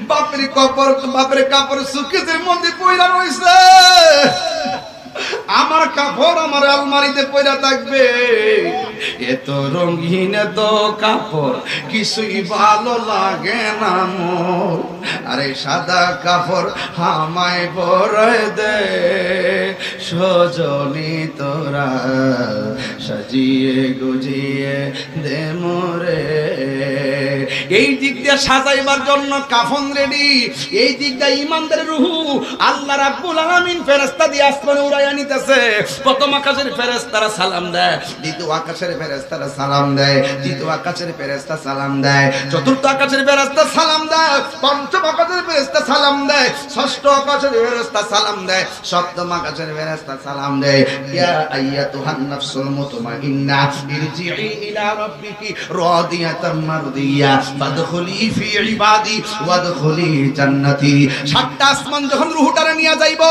বাপের কাপড় সুকেজের মধ্যে পয়লা রইছে আমার কাপড় আমার আলমারিতে পয়লা থাকবে এত রঙিন এত কাপড় কিছুই ভালো লাগে না মোর আরে সাদা কাপড় আমায় পরায় দে সজনি তোরা সাজিয়ে গুজিয়ে দে মোরে এই দিক দিয়ে সাজাইবার জন্য কাফন রেডি এই দিক দিয়ে ইমানদারের রূহ আল্লাহ রাব্বুল আলামিন ফেরেশতা দিয়ে আসমানে উড়াইয়া নিতেছে প্রথম আকাশের ফেরেশতারা সালাম দেয় দ্বিতীয় আকাশের ফেরেশতারা সালাম দেয় তৃতীয় আকাশের ফেরেশতা সালাম দেয় চতুর্থ আকাশের ফেরেশতা সালাম দেয় পঞ্চম আকাশের ফেরেশতা সালাম দেয় ষষ্ঠ আকাশের ফেরেশতা সালাম দেয় সপ্তম আকাশের ফেরেশতা সালাম দেয় ইয়া আইয়াতুহান নাফসুল মুতমাইন্না ইরজিই ইলা রাব্বিকি রাদিয়াতাম মারদিয়া ফাদখুলি ফি ইবাদি ওয়াদখুলি জান্নাতি সাতটা আসমান যখন রূহটারে নিয়ে যাইব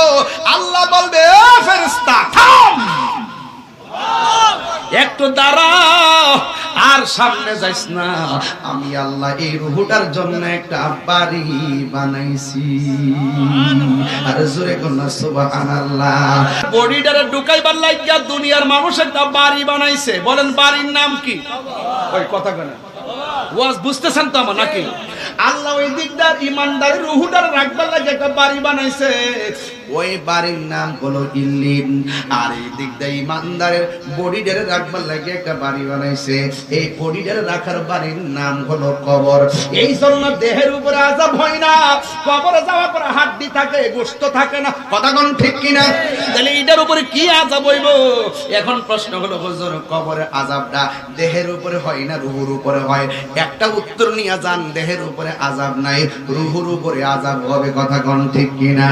আল্লাহ বলবে ও ফেরেশতা থাম একটু দাঁড়াও আর আর সামনে যাইস না, আমি আল্লাহ এই রুহটার জন্য একটা বাড়ি বানাইছি। আর জোরে কোন সুবহানাল্লাহ। বডিটারে ঢুকাইবার লাগিয়া দুনিয়ার মানুষ একটা বাড়ি বানাইছে। বলেন বাড়ির নাম কি? ওই কথা কেন ওয়াজ বুঝতেছেন তো আমার নাকি? আল্লাহ ওই দিকদার ইমানদারের রুহটার রাখবার লাগে একটা বাড়ি বানাইছে, ওই বাড়ির নাম হলো ইল্লিন। আর এই দিকদার ইমানদারের বডিটারে রাখবার লাগে একটা বাড়ি বানাইছে, এই বডিটারে রাখার বাড়ির নাম হলো কবর। এই জন্য দেহের উপরে আযাব হয় না, কবরে যাওয়ার পর হাড্ডি থাকে, গোশত থাকে না। কথা কোন ঠিক কিনা? তাহলে এটার উপরে কি আযাব হইব? এখন প্রশ্ন হলো হুজুর, কবরে আযাবটা দেহের উপরে হয় না রুহুর উপরে হয়? একটা উত্তর নিয়ে যান, দেহের উপরে আযাব নাই, রুহুর উপরে আযাব হবে। কথা কোন ঠিক কিনা?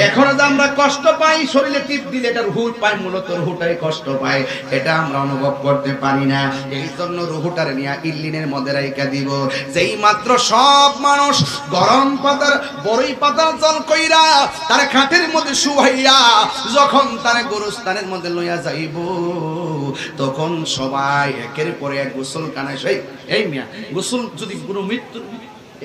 এখন যে আমরা কষ্ট পাই, শরীরে টিপ দিলে এটা রুহু পায়, মূলত রুহুটাই কষ্ট পায়, এটা আমরা অনুভব করতে পারি না। এই জন্য রুহুটারে নিয়ে ইল্লিনের মধ্যে রাইখা দিব। যেই মাত্র সব মানুষ গরম পাতার বড়ই পাতার জল কইরা তার খাটের মধ্যে শুয়াইয়া যখন তার গোরস্থানের মধ্যে লইয়া যাইব, তখন সবাই একের পরে এক গোসল কানায় সেই এই মিয়া গোসল যদি কোনো মৃত্যু।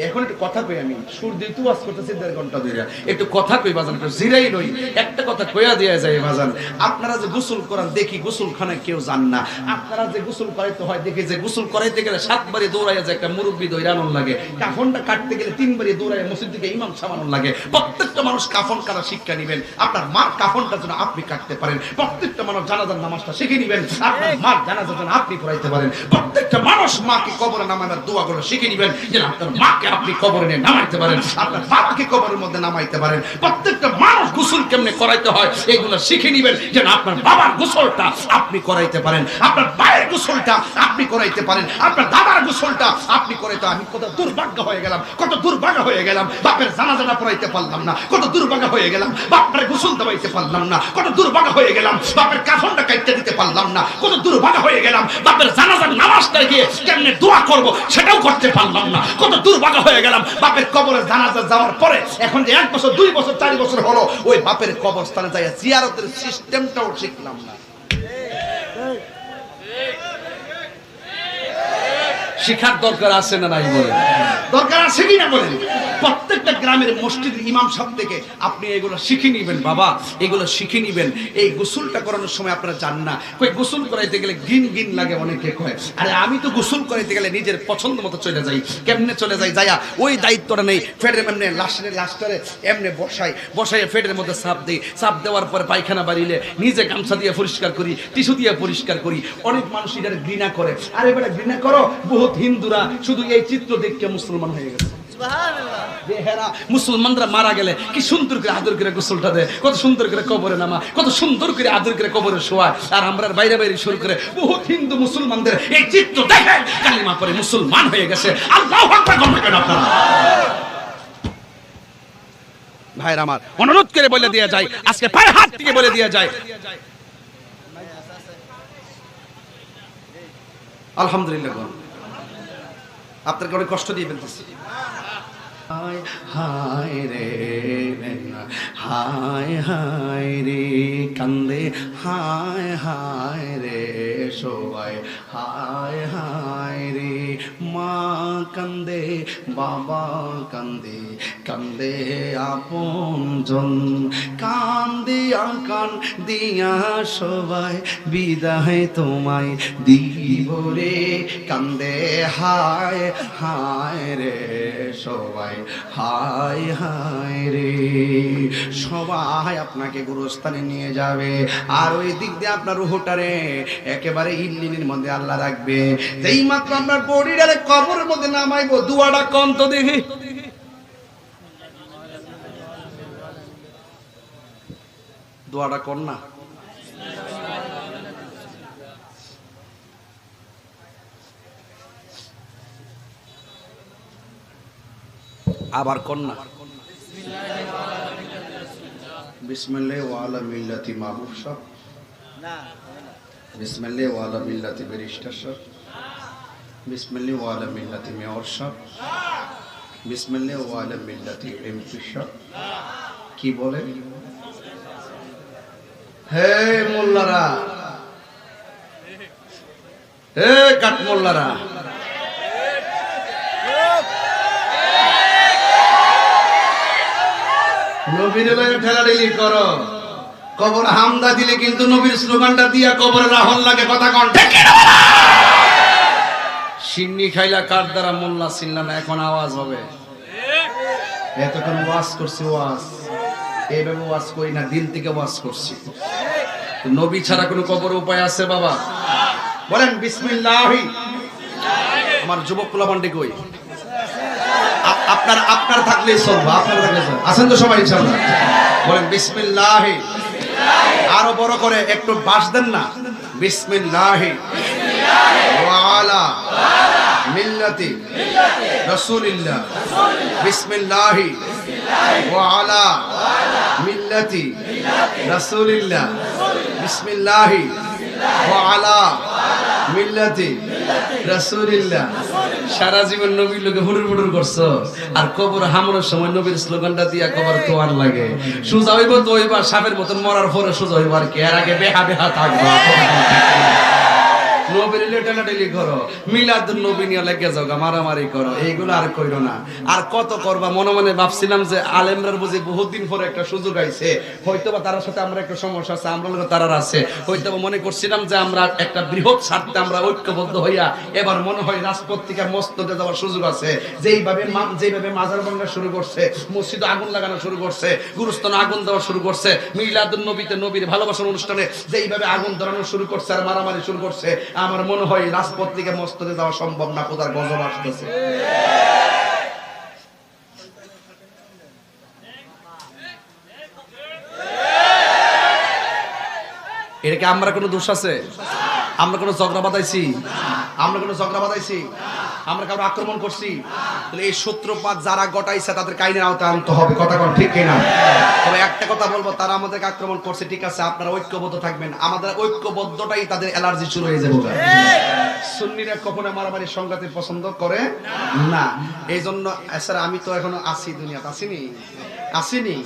এখন একটু কথা কই, আমি সুর দিয়ে তু ওয়াজ করতেছি 1.5 ঘন্টা ধরে, একটু কথা কই বাজান, একটু জিরাই লই, একটা কথা কইয়া দেয়া যায় বাজান। আপনারা যে গোসল করান দেখি গোসলখানায় কেউ যান না, আপনারা যে গোসল করাইতে হয় দেখি যে গোসল করাইতে গেলে 7 বারে দৌড়াইয়া যায় একটা মুরব্বি দৌড়ানোর লাগে, কাফনটা কাটতে গেলে 3 বারে দৌড়াইয়া মসজিদ থেকে ইমাম সামানোর লাগে। প্রত্যেকটা মানুষ কাফন কাটা শিক্ষা নেবেন, আপনার মার কাফনটা যেন আপনি কাটতে পারেন। প্রত্যেকটা মানুষ জানাজার নামাজটা শিখে নেবেন, আপনার মার জানাজা যেন আপনি পড়াইতে পারেন। প্রত্যেকটা মানুষ মাকে কবরে নামানোর দোয়াগুলো শিখে নেবেন, যেন আপনার মাকে আপনি কবরে নিয়ে নামাইতে পারেন, আপনার বাবাকে কবরের মধ্যে নামাইতে পারেন। প্রত্যেকটা মানুষ গোসল কেমনে করাইতে হয় এগুলো শিখে নেবেন, যেন আপনার বাবার গোসলটা আপনি করাইতে পারেন, আপনার ভাইয়ের গোসলটা আপনি করাইতে পারেন, আপনার দাদার গোসলটা আপনি করাইতে। আমি কত দুর্ভাগ্য হয়ে গেলাম, কত দুর্ভাগ্য হয়ে গেলাম, বাপের জানাজাটা পড়াইতে পারলাম না, কত দুর্ভাগ্য হয়ে গেলাম, বাপের গোসল দেওয়াইতে পারলাম না, কত দুর্ভাগ্য হয়ে গেলাম, বাপের কাফনটা কাটতে দিতে পারলাম না, কত দুর্ভাগ্য হয়ে গেলাম, বাপের জানাজার নামাজটা গিয়ে কেমনে দোয়া করব সেটাও করতে পারলাম না, কত দুর্ভাগ্য হয়ে গেলাম, বাপের কবরে জানাজা যাওয়ার পরে এখন যে 1 বছর 2 বছর 4 বছর হলো ওই বাপের কবরস্থানে যাইয়া জিয়ারতের সিস্টেমটাও শিখলাম না। শিখার দরকার আছে না নাই বলেন? দরকার আছে কি না বলেন? প্রত্যেকটা গ্রামের মসজিদের ইমাম সাহেব থেকে আপনি এগুলো শিখে নেবেন বাবা, এগুলো শিখে নেবেন। এই গোসলটা করানোর সময় আপনারা জান না, কই গোসল করাইতে গেলে গিন গিন লাগে, অনেকে কয় আরে আমি তো গোসল করাইতে গেলে নিজের পছন্দ মতো চলে যাই। কেমনে চলে যাই? যাইয়া ওই দায়িত্বটা নেই, ফেডের এমনি লাস্টারে এমনি বসাই ফেডের মধ্যে সাপ দিই, সাপ দেওয়ার পরে পায়খানা বাড়িলে নিজে গামছা দিয়ে পরিষ্কার করি, টিস্যু দিয়ে পরিষ্কার করি। অনেক মানুষ এটা ঘৃণা করে, আরে বেটা ঘৃণা করো, বহুত হিন্দুরা শুধু এই চিত্র দেখে মুসলমান হয়ে গেছে। মুসলমানরা মারা গেলে কি সুন্দর করে আদর করে গোসলটা দেয়, কত সুন্দর করে কবরে নামা, কত সুন্দর করে আদর করে কবরে শোয়া। আর আমরা বাইরে বাইরে শুরু করে বহুত হিন্দু মুসলমানদের এই চিত্র দেখে কালিমা পড়ে মুসলমান হয়ে গেছে। আল্লাহু আকবার বলবেন আপনারা। ভাইরা আমার, অনুরোধ করে বলে দেয়া যায়, আজকে পায়ে হাত দিয়ে বলে দেয়া যায়, আলহামদুলিল্লাহ। আপনার অনেক কষ্ট দিয়ে ফেলতেছি। হায় হায় রে হায় হায় রে কান্দে, হায় হায় রে সবাই, হায় হায় রে মা কান্দে, বাবা কান্দে, কান্দে আপনজন, কান্দিয়া কান দিয়া সবাই বিদায় তোমায় দিব রে, কান্দে হায় হায় রে সবাই, হায় হায় রে। সবাই আপনাকে গুরুস্থানে নিয়ে যাবে, আর ওই দিক দিয়ে আপনার রুহটারে একেবারে ইল্লিনের মধ্যে আল্লাহ রাখবে। যেই মাত্র আপনার বডিটারে কবরের মধ্যে নামাইবো, দুয়াটা কোন তো দেখি, দোয়াটা কোন না? আবার কোন না? বিসমিল্লাহ ওয়ালা মিল্লাতি মাহবুব সাহেব, বিসমিল্লাহ ওয়ালা মিল্লাতি ব্যারিস্টার সাহেব, বিসমিল্লাহ ওয়ালা মিল্লাতি মেয়র সাহেব, বিসমিল্লাহ ওয়ালা মিল্লাতি এমপি সাহেব। কি বলে? হে মোল্লারা, এ কাঠমোল্লারা, নবীর লয়ে ঠেলাঠেলি করো, কবর হামদা দিলে কিন্তু নবীর স্লোগানটা দিয়া কবরে রাহন লাগে। কথা কন ঠিক না? সিন্নি খাইলা কার দ্বারা মোল্লা চিনলা না, এখন আওয়াজ হবে। এতক্ষণ ওয়াজ করছি, ওয়াজ এইভাবে ওয়াজ করি না, দিল থেকে ওয়াজ করছি। নবী ছাড়া কোনো কবর উপায় আছে বাবা? বলেন বিসমিল্লাহি। আমার যুবক পোলাপান্ডে কই? আপনার থাকলেই চলবে, আপনার থাকলে চলবে। আছেন তো সবাই ইনশাআল্লাহ? বলেন বিসমিল্লাহি। আরো বড় করে একটু বাস দেন না। বিসমিল্লাহি ওয়া আলা মিল্লাতি রাসূলিল্লাহ। বিসমিল্লাহি ওয়া আলা মিল্লাতি রাসূলিল্লাহ। বিসমিল্লাহি ওয়া আলা মিল্লাতি রাসূলিল্লাহ। সারা জীবন নবীর লোকে হুড়ুর হুড়ুর করছো, আর কবর হামরার সময় নবীর স্লোগানটা দিয়া কবর তোয়ার লাগে। সোজা হইব তো হইবা, সাপের মতন মরার পরে সোজা হইব আর কি, এর আগে বেহা বেহা থাকবা। নবীর লেটালেটালি করো, মিলাদুন নবী নিয়ে লেগে যাও, মারামারি করো, এইগুলো আর কইরো না। আর কত করবা? মনে মনে ভাবছিলাম যে আলেমরার বুঝি বহুত দিন পরে একটা সুযোগ আইছে, হয়তোবা তার সাথে আমরা একটা সমস্যা আছে, আমরা লোক তারার আছে, হয়তোবা মনে করছিলাম যে আমরা একটা বৃহৎ স্বার্থে আমরা ঐক্যবদ্ধ হইয়া এবার মনে হয় রাজপথ থেকে মসজিদে যাওয়ার সুযোগ আছে। যেইভাবে মাজার ভাঙা শুরু করছে, মসজিদে আগুন লাগানো শুরু করছে, গুরুস্থানে আগুন দেওয়া শুরু করছে, মিলাদুন নবীতে নবীর ভালোবাসার অনুষ্ঠানে যেইভাবে আগুন ধরানো শুরু করছে আর মারামারি শুরু করছে, আমার মনে হয় রাজপথ থেকে মসজিদে যাওয়া সম্ভব না, কোথার গজব আসতেছে। এটা কি আমরা কোনো দোষ আছে? আমরা কোনো ঝগড়া বাঁধাইছি? আমরা কোনো ঝগড়া বাঁধাইছি? আমরা কারো আক্রমণ করছি? তাহলে এই সূত্রপাত যারা গটাইছে তাদের কাইনের আওতায় আনতে হবে। কথা কোন ঠিক কিনা? তবে একটা কথা বলবো, তারা আমাদেরকে আক্রমণ করছে, ঠিক আছে, আপনারা ঐক্যবদ্ধ থাকবেন। আমাদের ঐক্যবদ্ধটাই তাদের অ্যালার্জি শুরু হয়ে যাবে। সুন্নিরা কখনো মারামারি সংঘাতে পছন্দ করে না। এই জন্য স্যার আমি তো এখনো আছি, দুনিয়াতে আসিনি।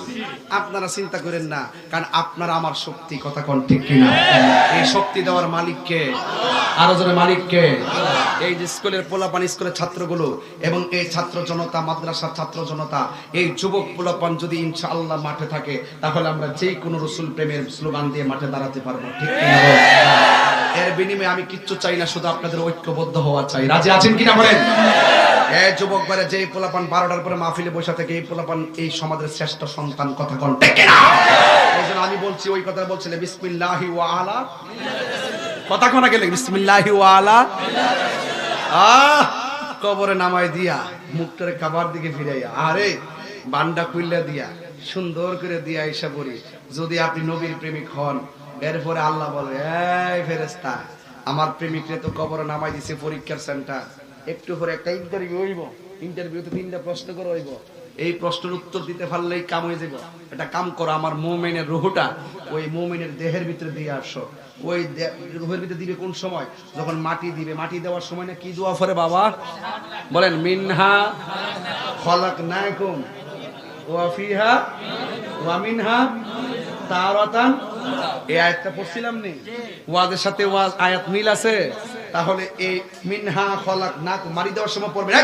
আপনারা চিন্তা করেন না, কারণ আপনারা আমার শক্তি। কথা কোন ঠিক কিনা? এই শক্তি দেওয়ার মালিককে, আরো জনে মালিককে। এই যে স্কুলের পোলাপান, স্কুলের ছাত্রগুলো এবং এই ছাত্র জনতা, মাদ্রাসার ছাত্র জনতা, এই যুবক পোলাপান যদি ইনশাআল্লাহ মাঠে থাকে, তাহলে আমরা যেই কোনো রসুল প্রেমের স্লোগান দিয়ে মাঠে দাঁড়াতে পারবো। ঠিক কিনা? এর বিনিময়ে আমি কিচ্ছু চাই না, শুধু আপনাদের ঐক্যবদ্ধ হওয়া চাই। রাজি আছেন কিনা বলেন? এই যুবক বারে যে পোলাপান 12টার পরে মাহফিলে বসে থাকে, এই পোলাপান এই সমাজের শ্রেষ্ঠ সন্তান। কথা কোন ঠিক কিনা? এইজন্য আমি বলছি, ওই কথা বলছিলে বিসমিল্লাহি ওয়া আলা, কথা কোন গেলে বিসমিল্লাহি ওয়া আলা, কবরে নামায় দিয়া মুখটারে কাবার দিকে ফিরাইয়া, আরে বান্ডা কুইল্লা দিয়া সুন্দর করে দিয়া এসে পড়ি। যদি আপনি নবীর প্রেমিক হন, এরপরে আল্লাহ বলে, এই ফেরেশতা, আমার প্রেমিকরে তো কবরে নামাই দিছে পরীক্ষার সেন্টার, একটু পরে একটা ইন্টারভিউ হইব, ইন্টারভিউতে 3টা প্রশ্ন করে হইব, এই প্রশ্নের উত্তর দিতে পারলেই কাম হয়ে যাব। এটা কাম করো, আমার মুমিনের রূহটা ওই মুমিনের দেহের ভিতরে দিয়ে আসো। ওই রূহের ভিতরে দিবে কোন সময়? যখন মাটি দিবে। মাটি দেওয়ার সময় না কি দোয়া করে বাবা? বলেন মিনহা খলাকনাকুম ওয়া ফিহা ওয়া মিনহা তারাতান। এই আয়াতটা পড়ছিলাম নি? ওয়াজের সাথে ওয়াজ আয়াত মিল আছে? তাহলে এই মিনহা খলাকনাকুম মাটি দেওয়ার সময় পড়বে।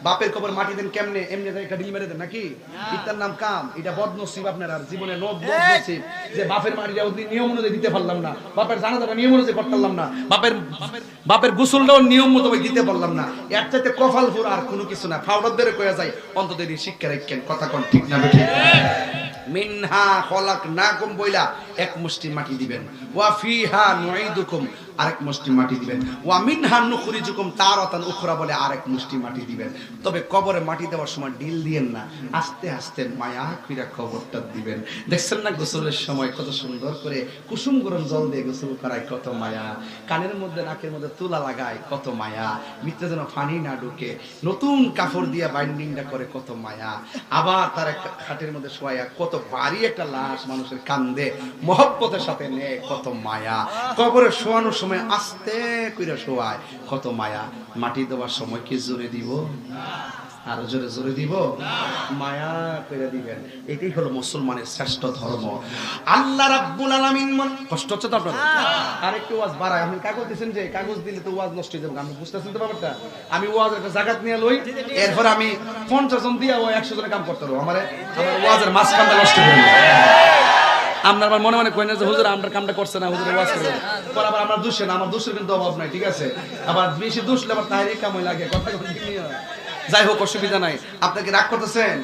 বাপের কবর মাটি দেন কেমনে? এমনি একটা ঢিল মেরে দেন নাকি? ইতার নাম কাম। এটা বদনসিব আপনার আর জীবনে নসিব যে বাপের মাটিটা নিয়ম অনুযায়ী দিতে পারলাম না, বাপের জানাজাটা নিয়ম অনুযায়ী করতে পারলাম না, বাপের গোসলটাও নিয়ম মতো দিতে পারলাম না। এর চাইতে কপাল ফুর আর কোনো কিছু না। ফাউডার ধরে কয়া যায়, অন্তত এই শিক্ষা রাখেন। কথা কোন ঠিক না ঠিক? মিনহা খলাকনাকুম বইলা এক মুষ্টি মাটি দিবেন, ওয়া ফিহা নুঈদুকুম আরেক মুষ্টি মাটি দিবেন, ওয়া মিনহা নুখরিজুকুম তারাতান উখরা বলে আরেক মুষ্টি মাটি দিবেন। তবে কবরে মাটি দেওয়ার সময় ঢিল দিয়েন না, আস্তে আস্তে মায়া কইরা কবরটা দিবেন। দেখছেন না গোসলের সময় কত সুন্দর করে কুসুম গরম জল দিয়ে গোসল করায়, কত মায়া। কানের মধ্যে নাকের মধ্যে তুলা লাগায়, কত মায়া। ভিতরে যেন পানি না ঢুকে নতুন কাপড় দিয়া বাইন্ডিংটা করে, কত মায়া। আবার তার খাটের মধ্যে শোয়া, কত ভারী একটা লাশ মানুষের কান্দে মহব্বতের সাথে নেয়, কত মায়া। কবরে শোয়ানোর সময় আস্তে কইরা শোয়ায়, কত মায়া। মাটি দেওয়ার সময় কি জোরে দিব? আরো জোরে জোরে দিব, মায়া করে দিবেন। এটাই হলো মুসলমানের শ্রেষ্ঠ ধর্ম। আল্লাহ রাব্বুল আলামিন কষ্ট হচ্ছে তো আপনার? আরেকটু ওয়াজ বাড়ায়। আপনি কাগজ দিচ্ছেন যে কাগজ দিলে তো ওয়াজ নষ্ট হয়ে যাবে। আপনি বুঝতেছেন তো ব্যাপারটা? আমি ওয়াজের একটা জায়গা নিয়ে লই, এরপর আমি 50 জন দিয়ে ও 100 জনের কাম করতে পারবো। আমার ওয়াজের মাঝখানটা নষ্ট করে দিই। আপনার আবার মনে মনে কই না যে হুজুর আমরা কামটা করছে না, হুজুর ওয়াজ করে পর আবার আমরা দোষে না, আমার দোষের কিন্তু অভাব নাই, ঠিক আছে? আবার বেশি দোষলে আবার তাইরই কামই লাগে, কথা কই। যাই হোক, অসুবিধা নাই। আপনাকে রাগ করতেছেন?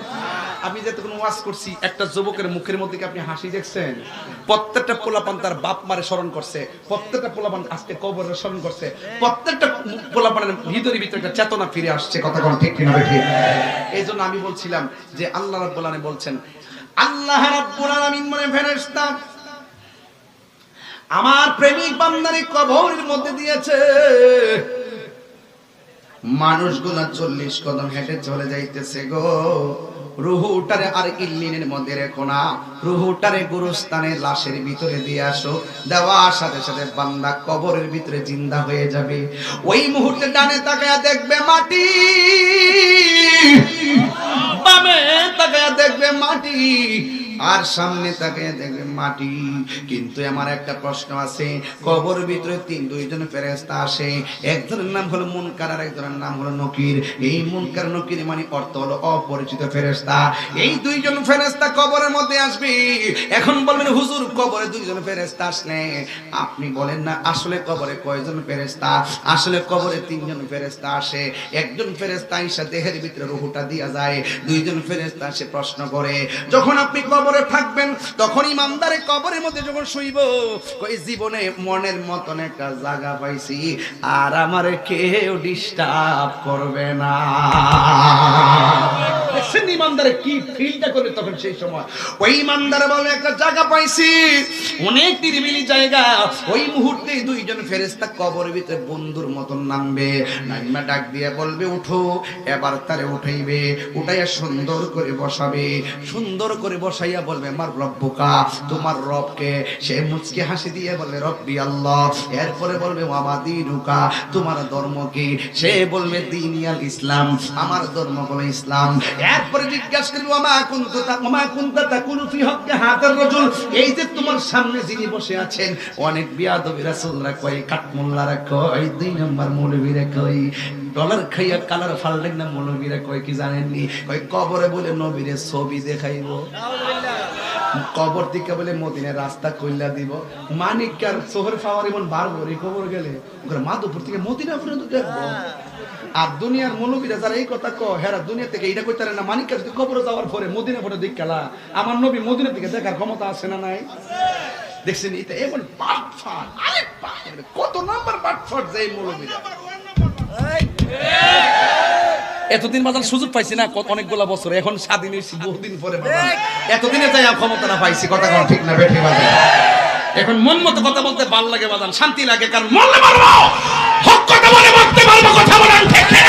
আমি যেতক্ষণ ওয়াজ করছি একটা যুবকের মুখের মধ্যে কি আপনি হাসি দেখছেন? প্রত্যেকটা পোলাপান তার বাপ মারে স্মরণ করছে, প্রত্যেকটা পোলাপান আজকে কবরের স্মরণ করছে, প্রত্যেকটা পোলাপানের ভিতরে ভিতরে একটা চেতনা ফিরে আসছে। কথা কোন ঠিক কিনা ঠিক? এই জন্য আমি বলছিলাম যে আল্লাহ রাব্বুল আলামিন বলছেন, আল্লাহ রাব্বুল আলামিন মানে ফেরেশতা আমার প্রেমিক বান্দারে কবরের মধ্যে দিয়েছে। মানুষগুলা 40 কদম হেঁটে চলে যাইতেছে গো। রুহুটারে আর ইল্লিনের মধ্যে রেখো না, রুহুটারে গুরুস্থানে লাশের ভিতরে দিয়ে আসো। দেওয়ার সাথে সাথে বান্দা কবরের ভিতরে জিন্দা হয়ে যাবে। ওই মুহূর্তে ডানে তাকায়া দেখবে মাটি, বামে তাকায়া দেখবে মাটি, আর সামনে তাকায়া দেখবে মাটি। কিন্তু আমার একটা প্রশ্ন আছে, কবরের ভিতরে দুইজন ফেরেশতা আসে, একজনের নাম হলো মুনকার আর একজনের নাম হলো নকির। এই মুনকার নকির মানে অর্থ হলো অপরিচিত ফেরেশতা। এই দুইজন ফেরেশতা কবরের মধ্যে আসবে। এখন বলবেন হুজুর কবরে দুইজন ফেরেশতা আসলে আপনি বলেন না আসলে কবরে কয়জন ফেরেশতা? আসলে কবরে 3 জন ফেরেশতা আসে। একজন ফেরেশতা এসে দেহের ভিতরে রূহটা দিয়া যায়, দুইজন ফেরেশতা এসে প্রশ্ন করে। যখন আপনি কবরে থাকবেন তখন ইমানদারে কবরের মধ্যে যখন শুইব, কই জীবনে মনের মতন একটা জায়গা পাইছি, আর আমারে কেউ ডিস্টার্ব করবে না। ইমানদারে কি ফিলটা করে তখন সেই সময় ওই ইমানদার বলে একটা জায়গা পাইছি, অনেক নিরিবিলি জায়গা। ওই মুহূর্তে দুইজন ফেরেশতা কবরের ভিতরে বন্ধুর মতন নামবে, নাইমা ডাক দিয়ে বলবে উঠো। এবার তারে উঠাইবে, উঠাইয়া সুন্দর করে বসাবে, সুন্দর করে বসাইয়া বলবে আমার রব্বুকা, তোমার রবকে। সে মুচকি হাসি দিয়ে বলবে রব্বি আল্লাহ। এরপরে বলবে ওয়ামা দীনুকা, তোমার ধর্ম কি? সে বলবে দীনিয়াল ইসলাম, আমার ধর্ম হলো ইসলাম। এরপরে জিজ্ঞাসা করবে ওমা কুনতা তাকুলু ফি হক্কি হাদার রাজুল, এই যে তোমার সামনে যিনি বসে আছেন, অনেক বিয়াদবি রাসূলরা কয়, কাঠমোল্লারা কয়, 2 নম্বর মৌলবীরা কয়, ডলার খাইয়া কালার ফাললেন না মৌলবীরা কয় কি জানেননি? কয় কবরে বলে নবীরে ছবি দেখাইবো, কবর দিকে বলে মদিনার রাস্তা কইলা দিব। মানিকার শহর পাওয়ার এমন বারবো রে কবর গেলে মাধবপুর থেকে মদিনা পর্যন্ত দেখবো। আর দুনিয়ার মৌলবীরা যারা এই কথা কয়, হেরা দুনিয়া থেকে এইটা কইতারে না, মানিকার যদি কবরে যাওয়ার পরে মদিনা পরে দিক খেলা, আমার নবী মদিনা থেকে দেখার ক্ষমতা আছে না নাই? দেখছেন এটা এমন বাটফাট, আরে বাপ রে, কত নাম্বার বাটফাট যায় মৌলবীরা। এতদিন বাজার সুযোগ পাইছি না অনেকগুলা বছর, এখন স্বাধীন হয়েছি বহুদিন পরে বাজার, এতদিনে যাই ক্ষমতা না পাইছি। কথা কোন ঠিক না বেঠি বাজার? এখন মন মতো কথা বলতে ভালো লাগে বাজান, শান্তি লাগে, কারণ মরলে মারবো, হক কথা বলে মরতে পারবো। কথা বলেন ঠিক না?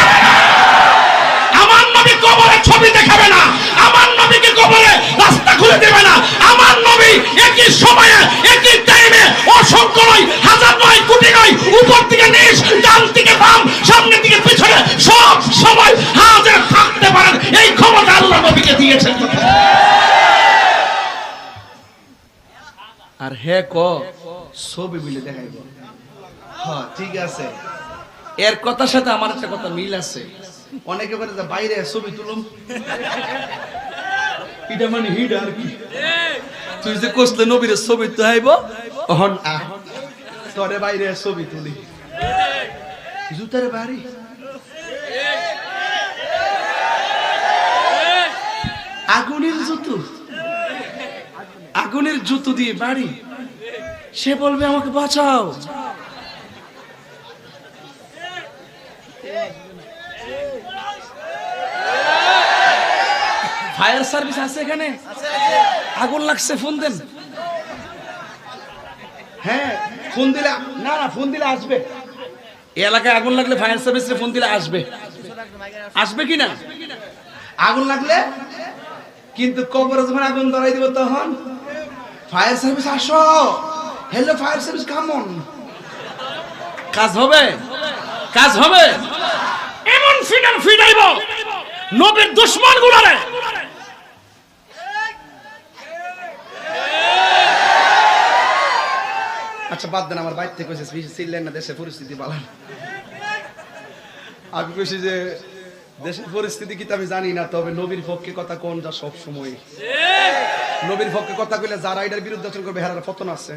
আমার নবী কবরে ছবি দেখাবে না, আমার নবীকে কবরে রাস্তা খুলে দেবে না। আমার নবী একই সময়ে একই টাইমে অসংখ্য নয়, হাজার নয়, কোটি নয়, উপর থেকে নিচ, ডান থেকে বাম, সামনে থেকে পিছনে সব সময় হাজির থাকতে পারেন। এই ক্ষমতা আল্লাহ নবীকে দিয়েছেন। আর হে ক ছবি বিলে দেখাইব, হ্যাঁ ঠিক আছে। এর কথার সাথে আমার একটা কথা মিল আছে। অনেকে বলে যে বাইরে ছবি তুলুম, এটা মানে হিড আর কি। তুই যে কইলে নবীর ছবি তো আইব, ওহন তোরে বাইরে ছবি তুলি, জুতার বাড়ি আগুনের জুতো, আগুনের জুতো দিয়ে বাড়ি। সে বলবে আমাকে বাঁচাও। ফায়ার সার্ভিস আছে এখানে? আগুন লাগছে, ফোন দেন। হ্যাঁ ফোন দিলে, না না ফোন দিলে আসবে। এই এলাকায় আগুন লাগলে ফায়ার সার্ভিসে ফোন দিলে আসবে, আসবে কি না? আগুন লাগলে কিন্তু কবরে যখন আগুন ধরাই দিব তখন ফায়ার সার্ভিস আসো, হ্যালো ফায়ার সার্ভিস কামন, কাজ হবে, কাজ হবে। এমন ফিডার ফিডাইব নবীর দুশমন গুলারে আচ্ছা বাদ দেন, আমার বাইর থেকে ছিলেন না, দেশের পরিস্থিতি বালান। আমি কইছি যে দেশের পরিস্থিতি কি আমি জানি না, তবে নবীর পক্ষে কথা কোন যা সব সময় নবীর পক্ষে কথা কইলে যারা এটার বিরুদ্ধে আচরণ করবে হারার পতন আছে,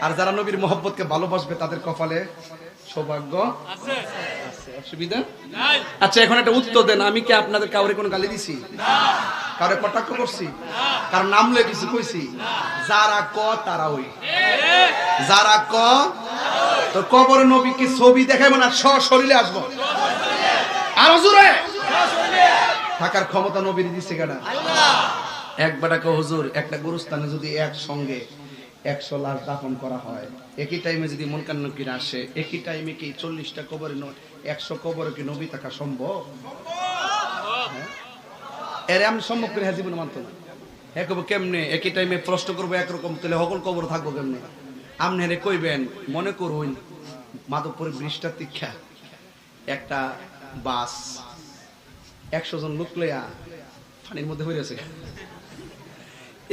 আর যারা নবীর মহব্বতকে ভালোবাসবে তাদের কপালে সৌভাগ্য আছে। অসুবিধা নাই। আচ্ছা এখন একটা উত্তর দেন, আমি কি আপনাদের কাউরে কোনো গালি দিছি? না। কাউরে কটাক্ষ করছি? না। কার নাম লয়ে কিছু কইছি? না। যারা ক তারা ওই যারা ক তো কবরে নবীকে ছবি দেখাবো না, সশরীরে আসবো, আরো জোরে থাকার ক্ষমতা নবীর দিছে কেডা? আল্লাহ। একবার কে হুজুর একটা গুরুস্থানে যদি একসঙ্গে 100 লাশ দাফন করা হয়, একই টাইমে যদি মুনকার নকির আসে, একই টাইমে কি 40টা কবরে 100 কবরে কি নবী থাকা সম্ভব? এর আমি সম্ভব করে জীবন মানতো না। একব কেমনে একই টাইমে প্রশ্ন করবো একরকম, তাহলে সকল কবর থাকবো কেমনে? আপনি হেরে কইবেন, মনে করুন মাধবপুরের ব্রিজটা তীক্ষা একটা বাস 100 জন লোক লইয়া পানির মধ্যে হয়ে গেছে,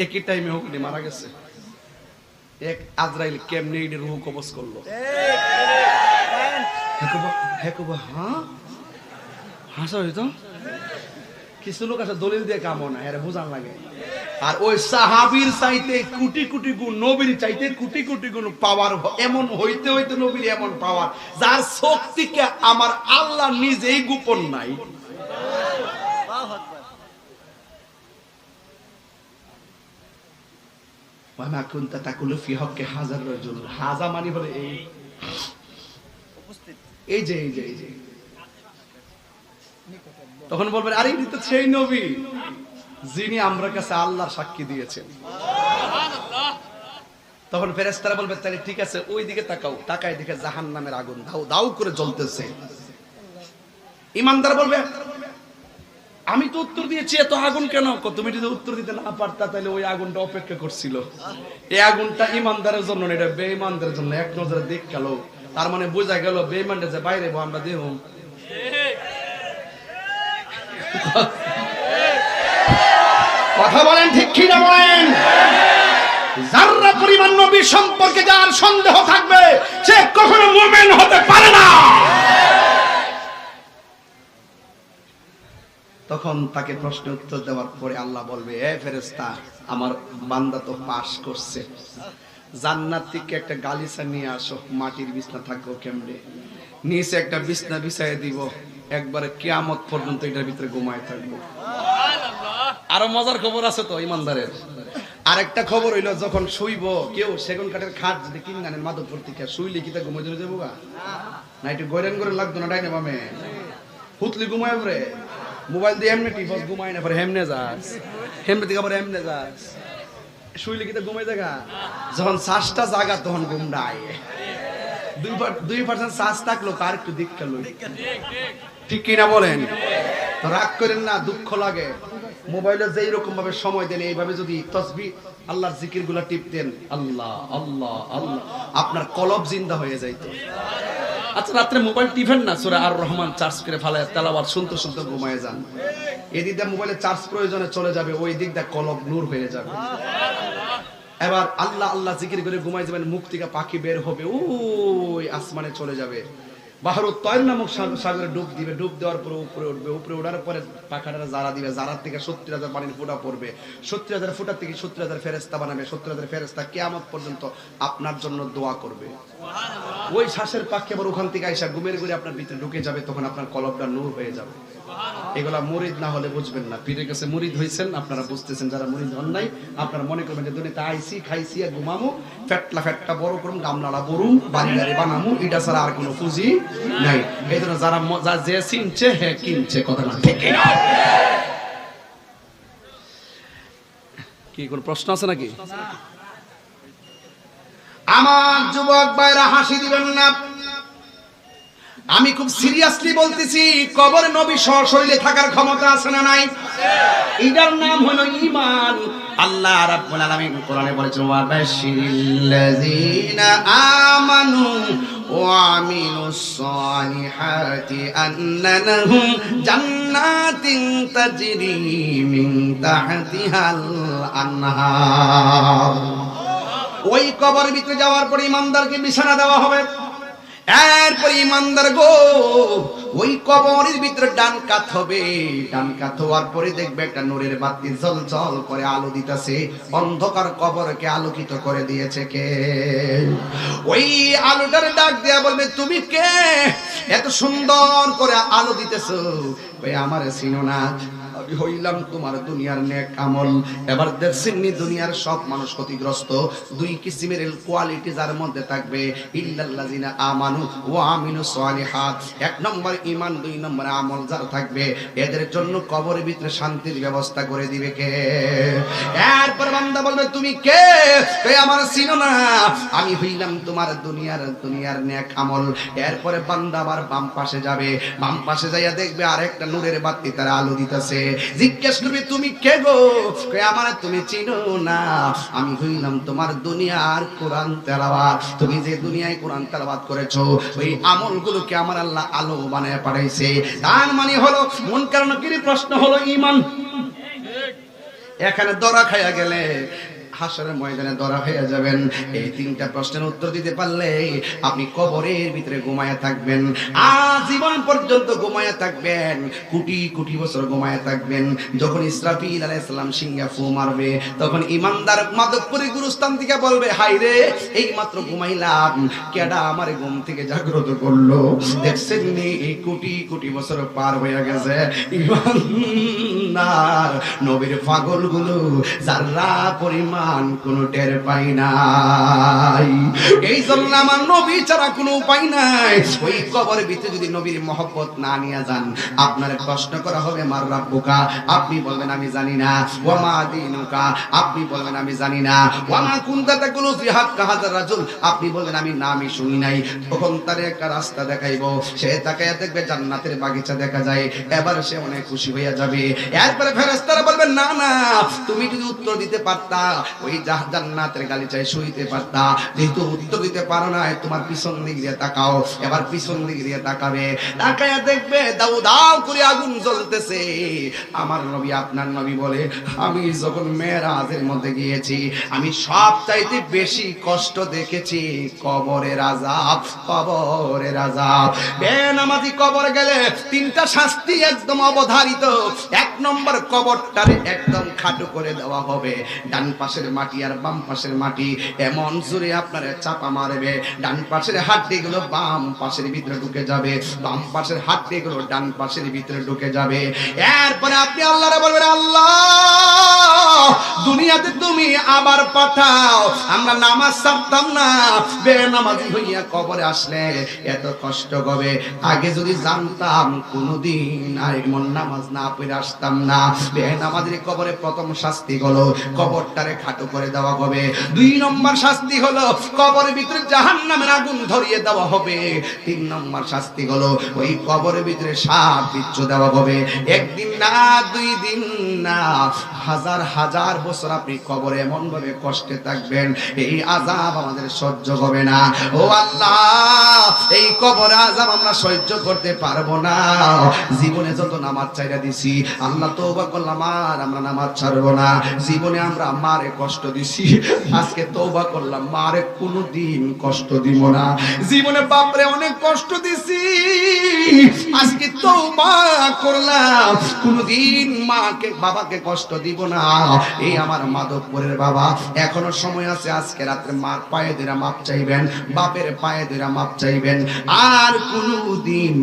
একই টাইমে হকনি মারা গেছে। এক আজরাইল কেমনে এর রূহ কবজ করলো? হ্যাঁ হাসা হইতো কিছু লোক আছে দলিল দিয়ে কামো না, এর বুঝান লাগে। আর ওই সাহাবীর চাইতে কোটি কোটি গুণ, নবীর চাইতে কোটি কোটি গুণ পাওয়ার, এমন হইতে হইতে নবীর এমন পাওয়ার যার শক্তিকে আমার আল্লাহ নিজেই গোপন নাই। ওয়ামা কুনতা তাকুলু ফি হক্কি হাজার রাজুল, হাজা মানে হলো এই যে তখন বলবেন আরে এটা তো সেই নবী যিনি আমরা কাছে আল্লাহর সাক্ষী দিয়েছেন। তখন ফেরেশতারা বলবে তাহলে ঠিক আছে ওই দিকে তাকাও, তাকায় দেখে জাহান্নামের আগুন দাউ দাউ করে জ্বলতেছে। ঈমানদার বলবে আমি তো উত্তর দিয়েছি, এত আগুন কেন? তুমি যদি উত্তর দিতে না পারতা তাহলে ওই আগুনটা অপেক্ষা করছিল। এই আগুনটা ঈমানদারের জন্য, এটা বেঈমানদের জন্য। এক নজরে দেখ গেল, তার মানে বোঝা গেল বেঈমানদের যে বাইরে আমরা দেহ। কথা বলেন ঠিক কি না বলেন? যারা পরিমাণ নবী সম্পর্কে যার সন্দেহ থাকবে সে কখনো মুমিন হতে পারে না। তখন তাকে প্রশ্ন উত্তর দেওয়ার পরে আল্লাহ বলবে, এ ফেরেশতা আমার বান্দা তো পাস করছে, জান্নাত থেকে একটা গালিচা নিয়ে আসো, মাটির বিছনা থাকবো কেমনে, নিচে একটা বিছনা বিছাইয়ে দিব, একবারে কিয়ামত পর্যন্ত এটার ভিতরে ঘুমায় থাকবো। আরো মজার খবর আছে তো ইমানদারের। আরেকটা খবর হইলো যখন শুইব কেউ সেগুন কাঠের খাট যদি কিনে আনেন মাধবপুর থেকে, শুইলে কি তা ঘুমাই ধরে যাবো গা না? একটু গয়রান করে লাগতো না ডাইনে বামে হুতলি ঘুমায় পরে মোবাইল দিয়ে এমনি টিপস ঘুমাই না, পরে হেমনে যাস, হেমনে থেকে আবার এমনে যাস, শুইলে কি তা ঘুমাই জায়গা? যখন শ্বাসটা জাগা তখন ঘুমডায়। 2% শ্বাস থাকলো কার একটু দীক্ষা লই, ঠিক কিনা বলেন? তো রাগ করেন না, দুঃখ লাগে। মোবাইলে যেই রকম ভাবে সময় দেন, এইভাবে যদি তসবিহ আল্লাহর জিকির গুলা টিপতেন, আল্লাহ আল্লাহ আল্লাহ, আপনার কলব জিন্দা হয়ে যাইতো। আচ্ছা রাত্রে মোবাইল টিপেন না, সূরা আর রহমান চার্জ করে ফেলায় তেলাওয়াত শুনতে শুনতে ঘুমায় যান। এদিক দিয়ে মোবাইলে চার্জ প্রয়োজনে চলে যাবে, ওই দিক দিয়ে কলব নূর হয়ে যাবে। এবার আল্লাহ আল্লাহ জিকির করে ঘুমায় যাবেন, মুখ থেকে পাখি বের হবে, ওই আসমানে চলে যাবে। বাহরুত তয়র নামক সাগরে ডুব দিবে, ডুব দেওয়ার পরে উপরে উঠবে, উপরে ওঠার পরে পাখাটা জারা দিবে, জারার থেকে 70,000 পানির ফোঁটা পড়বে, 70,000 ফোঁটা থেকে 70,000 ফেরেশতা বানাবে, 70,000 ফেরেশতা কিয়ামত পর্যন্ত আপনার জন্য দোয়া করবে। ওই শ্বাসের পাখি আবার ওখান থেকে আইসা ঘুমের ঘুরে আপনার ভিতরে ঢুকে যাবে, তখন আপনার কলবটা নূর হয়ে যাবে। এগুলা মুরিদ না হলে বুঝবেন না। পীরের কাছে মুরিদ হইছেন আপনারা বুঝতেছেন, যারা মুরিদ হন নাই আপনারা মনে করবেন যে দুনিয়াতে আইসি খাইছি আর ঘুমামু, ফেটলা ফেটটা বড় করুম, গামলালা বরুম, বাড়ি বানামু, এটা ছাড়া আর কোনো পুঁজি নাই। এই জন্য যারা যে চিনছে হে কিনছে, কথা না ঠিক না? কি কোন প্রশ্ন আছে নাকি? আমার যুবক ভাইরা হাসি দিবেন না, আমি খুব সিরিয়াসলি বলতেছি, কবরে নবী সশরীরে থাকার ক্ষমতা আছে না নাই? এটার নাম হলো ঈমান। আল্লাহ রাব্বুল আলামিন কোরআনে বলেছেন, ওয়া বাশশিরিল্লাযিনা আমানু ওয়া আমিলুস সালিহাতি আন্না লাহুম জান্নাতিন তাজরি মিন তাহতিহাল আনহার। ওই কবরের ভিতরে যাওয়ার পরে ইমানদারকে বিছানা দেওয়া হবে। এরপর ইমানদার গো ওই কবরের ভিতরে ডান কাত হবে। ডান কাত হওয়ার পরে দেখবে একটা নূরের বাতি জ্বলজ্বল করে আলো দিতেছে। অন্ধকার কবরকে আলোকিত করে দিয়েছে কে? ওই আলোটার ডাক দেয়া বলবে, তুমি কে? এত সুন্দর করে আলো দিতেছো, ওই আমারে চিনো না? আমি হইলাম তোমার দুনিয়ার নেক আমল। এবার দেখছেন দুনিয়ার সব মানুষ ক্ষতিগ্রস্ত। দুই কিসিমের কোয়ালিটি যার মধ্যে থাকবে, ইল্লাল্লাযিনা আমানু ওয়া আমিলুস সালিহাত। এক নম্বর ঈমান, দুই নম্বর আমল যার থাকবে, এদের জন্য কবরের ভিতরে শান্তির ব্যবস্থা করে দিবে কে? এরপর বান্দা বলবে, তুমি কে? তুই আমার চিনো না? আমি হইলাম তোমার দুনিয়ার নেক আমল। এরপরে বান্দা আবার বাম পাশে যাবে। বাম পাশে যাইয়া দেখবে আরেকটা নূরের বাতি তার আলো দিতেছে। জিজ্ঞেস করবে, তুমি কে গো? আমার তুমি চিনো না? আমি হইলাম তোমার দুনিয়ার কোরআন তেলাওয়াত। তুমি যে দুনিয়ায় কোরআন তেলাওয়াত করেছো, ওই আমলগুলোকে আমার আল্লাহ আলো বানায় পাঠাইছে। তার মানে হলো মুনকার নাকির প্রশ্ন হলো ঈমান। এখানে দরা খাইয়া গেলে হাসরের ময়দানে ধরা হয়ে যাবেন। এই তিনটা প্রশ্নের উত্তর দিতে পারলে আপনি কবরের ভিতরে ঘুমায়া থাকবেন, আজীবন পর্যন্ত ঘুমায়া থাকবেন, কোটি কোটি বছর ঘুমায়া থাকবেন। যখন ইসরাফিল আলাইহিস সালাম সিংহা ফু মারবে, তখন ইমানদার মাদকপুরী গুরুস্থান থেকে বলবে, হায় রে, এই মাত্র ঘুমাইলাম, কেডা আমার ঘুম থেকে জাগ্রত করলো? দেখছেন নি, এই কোটি কোটি বছর পার হয়ে গেছে। ইমানদার নবীর পাগলগুলো যারা পরিমাণ কোন টের পাই নাই। এই জন্য আমার নবী ছাড়া কোনো উপায় নাই। ওই কবরের ভিতরে যদি নবীর মহব্বত না নিয়ে যান, আপনার প্রশ্ন করা হবে, মার রাব্বুকা, আপনি বলবেন আমি জানি না। ওয়া মা দীনুকা, আপনি বলবেন আমি জানি না। ওয়া মা কুনতা তাকুলু ফি হাক্কা হাযার রাজুল, আপনি বলবেন আমি নামই শুনি নাই। তখন তার একটা রাস্তা দেখাইবো, সে তাকায়া দেখবে জান্নাতের বাগিচা দেখা যায়। এবার সে অনেক খুশি হইয়া যাবে। এরপরে ফেরেশতারা বলবেন, না না, তুমি যদি উত্তর দিতে পারতা, ওই জান্নাতের গালিচায় শুইতে পারতা। যেহেতু উত্তর দিতে পারো না, তোমার পিছন দিক দিয়ে তাকাও। এবার পিছন দিক দিয়ে তাকাবে, তাকায়া দেখবে দাউ দাউ করে আগুন জ্বলতেছে। আমার নবী, আপনার নবী বলে, আমি যখন মেরাজের মধ্যে গিয়েছি, আমি সব চাইতে বেশি কষ্ট দেখেছি কবরের আযাব। কবরের আযাব। বেনামাজি কবরে গেলে তিনটা শাস্তি একদম অবধারিত। এক নম্বর, কবরটারে একদম খাটো করে দেওয়া হবে। ডান পাশের মাটি আর বাম পাশের মাটি এমন জোরে আপনারে চাপা মারবে, ডান পাশের হাড্ডিগুলো বাম পাশের ভিতরে ঢুকে যাবে, বাম পাশের হাড্ডিগুলো ডান পাশের ভিতরে ঢুকে যাবে। এরপরে আপনি আল্লাহরে বলবেন, আল্লাহ, দুনিয়াতে তুমি আবার পাঠাও। আমরা নামাজ ছাড়তাম না, বেনামাজি হইয়া কবরে আসলে এত কষ্ট হবে। আগে যদি জানতাম, কোনদিন আর এমন নামাজ না পড়ে আসতাম না। বেনামাজির কবরে প্রথম শাস্তি হলো কবরটারে খাটো করে দেওয়া হবে। দুই নম্বর শাস্তি হলো কবরের ভিতরে জাহান্নামের আগুন ধরিয়ে দেওয়া হবে। তিন নম্বর শাস্তি হলো ওই কবরের ভিতরে সাপ বিচ্ছু দেওয়া হবে। একদিন না, দুই দিন না, হাজার হাজার বছর আপনি কবরে এমন ভাবে কষ্টে থাকবেন, এই আযাব আমাদের সহ্য হবে না। ও আল্লাহ, এই কবর আযাব আমরা সহ্য করতে পারবো না। জীবনে যত নামাজ চাইরা দিছি, আল্লাহ তওবা করলাম, আর আমরা নামাজ ছাড়বো না। জীবনে আমরা মারে কষ্ট দিছি, আজকে তওবা করলাম, মারে কোনোদিন কষ্ট দিব না। জীবনে বাপরে অনেক কষ্ট দিছি, আজকে তওবা করলাম, কোনোদিন মাকে বাবাকে কষ্ট দিব না। এই আমার মাধবপুরের বাবা, এখনো সময় আছে, আজকে রাত্রে মার পায়ে ধরে মাপ চাইবেন, বাপের পায়ে ধরে মাপ চাইবেন। আর কোনোদিন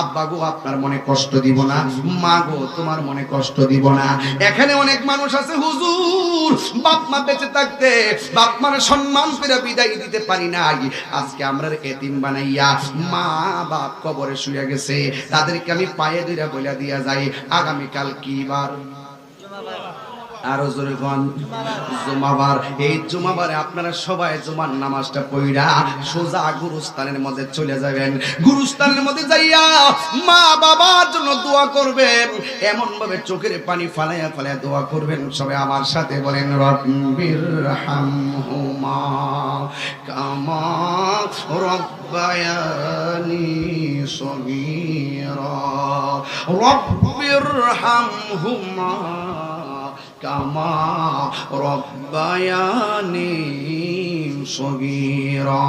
আব্বা গো আপনার মনে কষ্ট দিব না, মা গো তোমার মনে কষ্ট দিব না। এখানে অনেক মানুষ আছে, হুজুর বাপ মা বেঁচে থাকতে বাপ মার সম্মান করে বিদায় দিতে পারি নাই, আজকে আমরা এতিম বানাইয়া মা বাপ কবরে শুয়ে গেছে, তাদেরকে আমি পায়ে ধরে বলে দিয়া যাই, আগামীকাল কি বার? আরো জোরে কোন জুমাবার। এই জুমাবারে আপনারা সবাই জুমার নামাজটা পড়া সোজা গুরুস্থানের মধ্যে চলে যাবেন। গুরুস্থানের মধ্যে যাইয়া মা বাবার জন্য দোয়া করবেন, এমন ভাবে চোখের পানি ফালাইয়া ফালাইয়া দোয়া করবেন। সবাই আমার সাথে বলেন, রব্বিরহামহুমা কামা রব্বায়ানি সগীরা, রব্বিরহামহুমা কামা রব্বায়ানি সগীরা।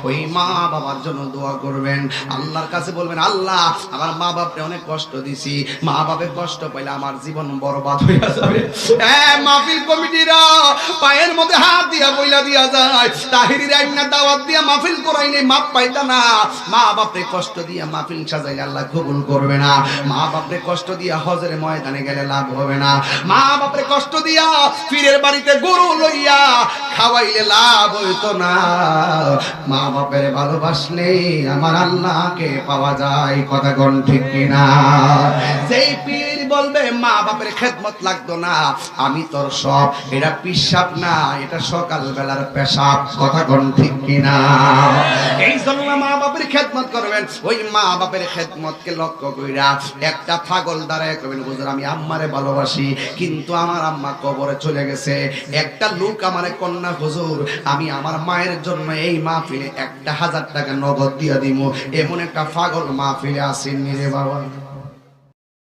ওই মা বাবার জন্য দোয়া করবেন, আল্লাহর কাছে বলবেন, আল্লাহ আমার মা বাপরে অনেক কষ্ট দিছি, মা বাপে কষ্ট পাইলে আমার জীবন বরবাদ হইয়া যাবে। মাহফিল কমিটিরা পায়ের মধ্যে হাত দিয়া বইলা দিয়া যায়, তাহিরির আইনা দাওয়াত দিয়া মাহফিল করাইলে মাপ পাইতা না। মা বাপরে কষ্ট দিয়া মাহফিল সাজাইলে আল্লাহ কবুল করবে না। মা বাপরে কষ্ট দিয়া হজের ময়দানে গেলে লাভ হবে না। মা বাপরে কষ্ট দিয়া পীরের বাড়িতে গরু লইয়া খাওয়াইলে লাভ হইতো না। মা বাপের ভালোবাসলে আমার আল্লাহকে পাওয়া যায়, কথা কোন ঠিক কিনা? যেই পীর বলবে মা বাপের খেদমত লাগতো না, আমি তোর সব, এটা পিসাব না, এটা সকাল বেলার পেশাব, কথা কোন ঠিক কিনা? এই জন্য মা বাপের খেদমত করবেন। ওই মা বাপের খেদমতকে লক্ষ্য কইরা একটা পাগল দাঁড়ায় করবেন, হুজুর আমি আম্মারে ভালোবাসি কিন্তু আমার আম্মা কবরে চলে গেছে, একটা লোক আমারে কন্যা হুজুর আমি আমার মায়ের জন্য এই মাহফিলে 1000 টাকা নগদ দিয়া দিমু, এমন একটা পাগল মাহফিলে আসেননি রে বাবা।